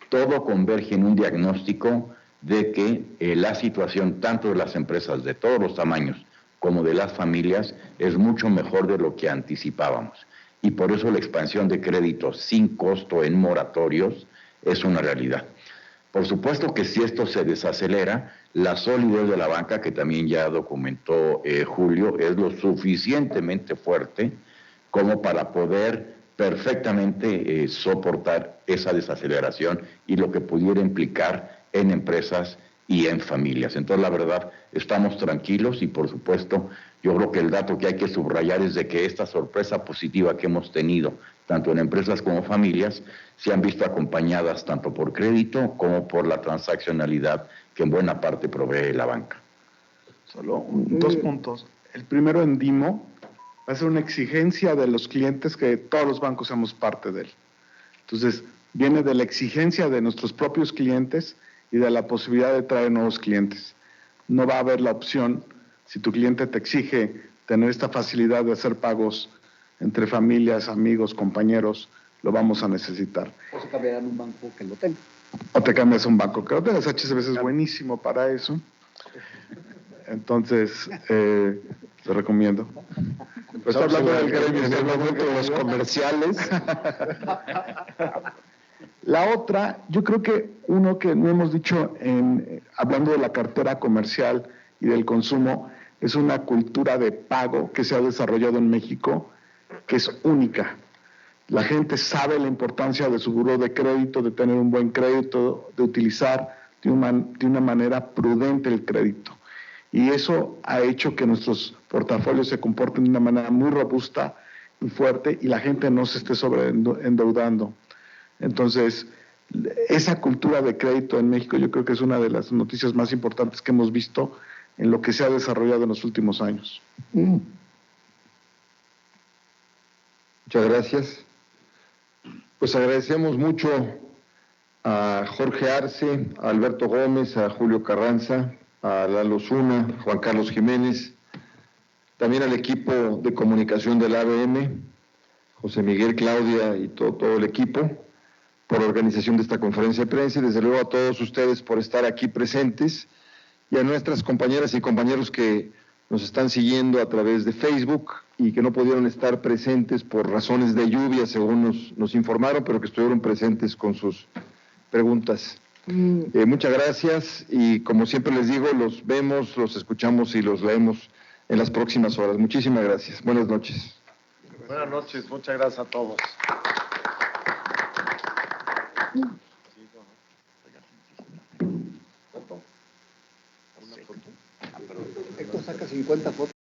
Todo converge en un diagnóstico de que la situación tanto de las empresas de todos los tamaños como de las familias es mucho mejor de lo que anticipábamos. Y por eso la expansión de créditos sin costo en moratorios es una realidad. Por supuesto que si esto se desacelera, la solidez de la banca, que también ya documentó Julio, es lo suficientemente fuerte como para poder perfectamente soportar esa desaceleración y lo que pudiera implicar en empresas y en familias. Entonces, la verdad, estamos tranquilos y, por supuesto, yo creo que el dato que hay que subrayar es de que esta sorpresa positiva que hemos tenido, tanto en empresas como familias, se han visto acompañadas tanto por crédito como por la transaccionalidad que en buena parte provee la banca. Solo 2 puntos. El primero, en Dimo, va a ser una exigencia de los clientes que todos los bancos seamos parte de él. Entonces, viene de la exigencia de nuestros propios clientes y de la posibilidad de traer nuevos clientes. No va a haber la opción Si tu cliente te exige tener esta facilidad de hacer pagos entre familias, amigos, compañeros, lo vamos a necesitar. O se cambiarán un banco que lo tenga. O te cambias a un banco que lo tenga. HSBC es buenísimo para eso. Entonces, te recomiendo. Pues está hablando del gremio, en el momento de los comerciales. La otra, yo creo que uno que no hemos dicho hablando de la cartera comercial y del consumo, es una cultura de pago que se ha desarrollado en México, que es única. La gente sabe la importancia de su buró de crédito, de tener un buen crédito, de utilizar de una manera prudente el crédito. Y eso ha hecho que nuestros portafolios se comporten de una manera muy robusta y fuerte y la gente no se esté sobreendeudando. Entonces, esa cultura de crédito en México yo creo que es una de las noticias más importantes que hemos visto en lo que se ha desarrollado en los últimos años. Muchas gracias. Pues agradecemos mucho a Jorge Arce, a Alberto Gómez, a Julio Carranza, a Lalo Zuna, Juan Carlos Jiménez, también al equipo de comunicación del ABM, José Miguel, Claudia y todo el equipo, por la organización de esta conferencia de prensa y desde luego a todos ustedes por estar aquí presentes y a nuestras compañeras y compañeros que nos están siguiendo a través de Facebook y que no pudieron estar presentes por razones de lluvia, según nos informaron, pero que estuvieron presentes con sus preguntas. Muchas gracias y como siempre les digo, los vemos, los escuchamos y los leemos en las próximas horas. Muchísimas gracias. Buenas noches. Buenas noches, muchas gracias a todos. Esto saca 50 fotos.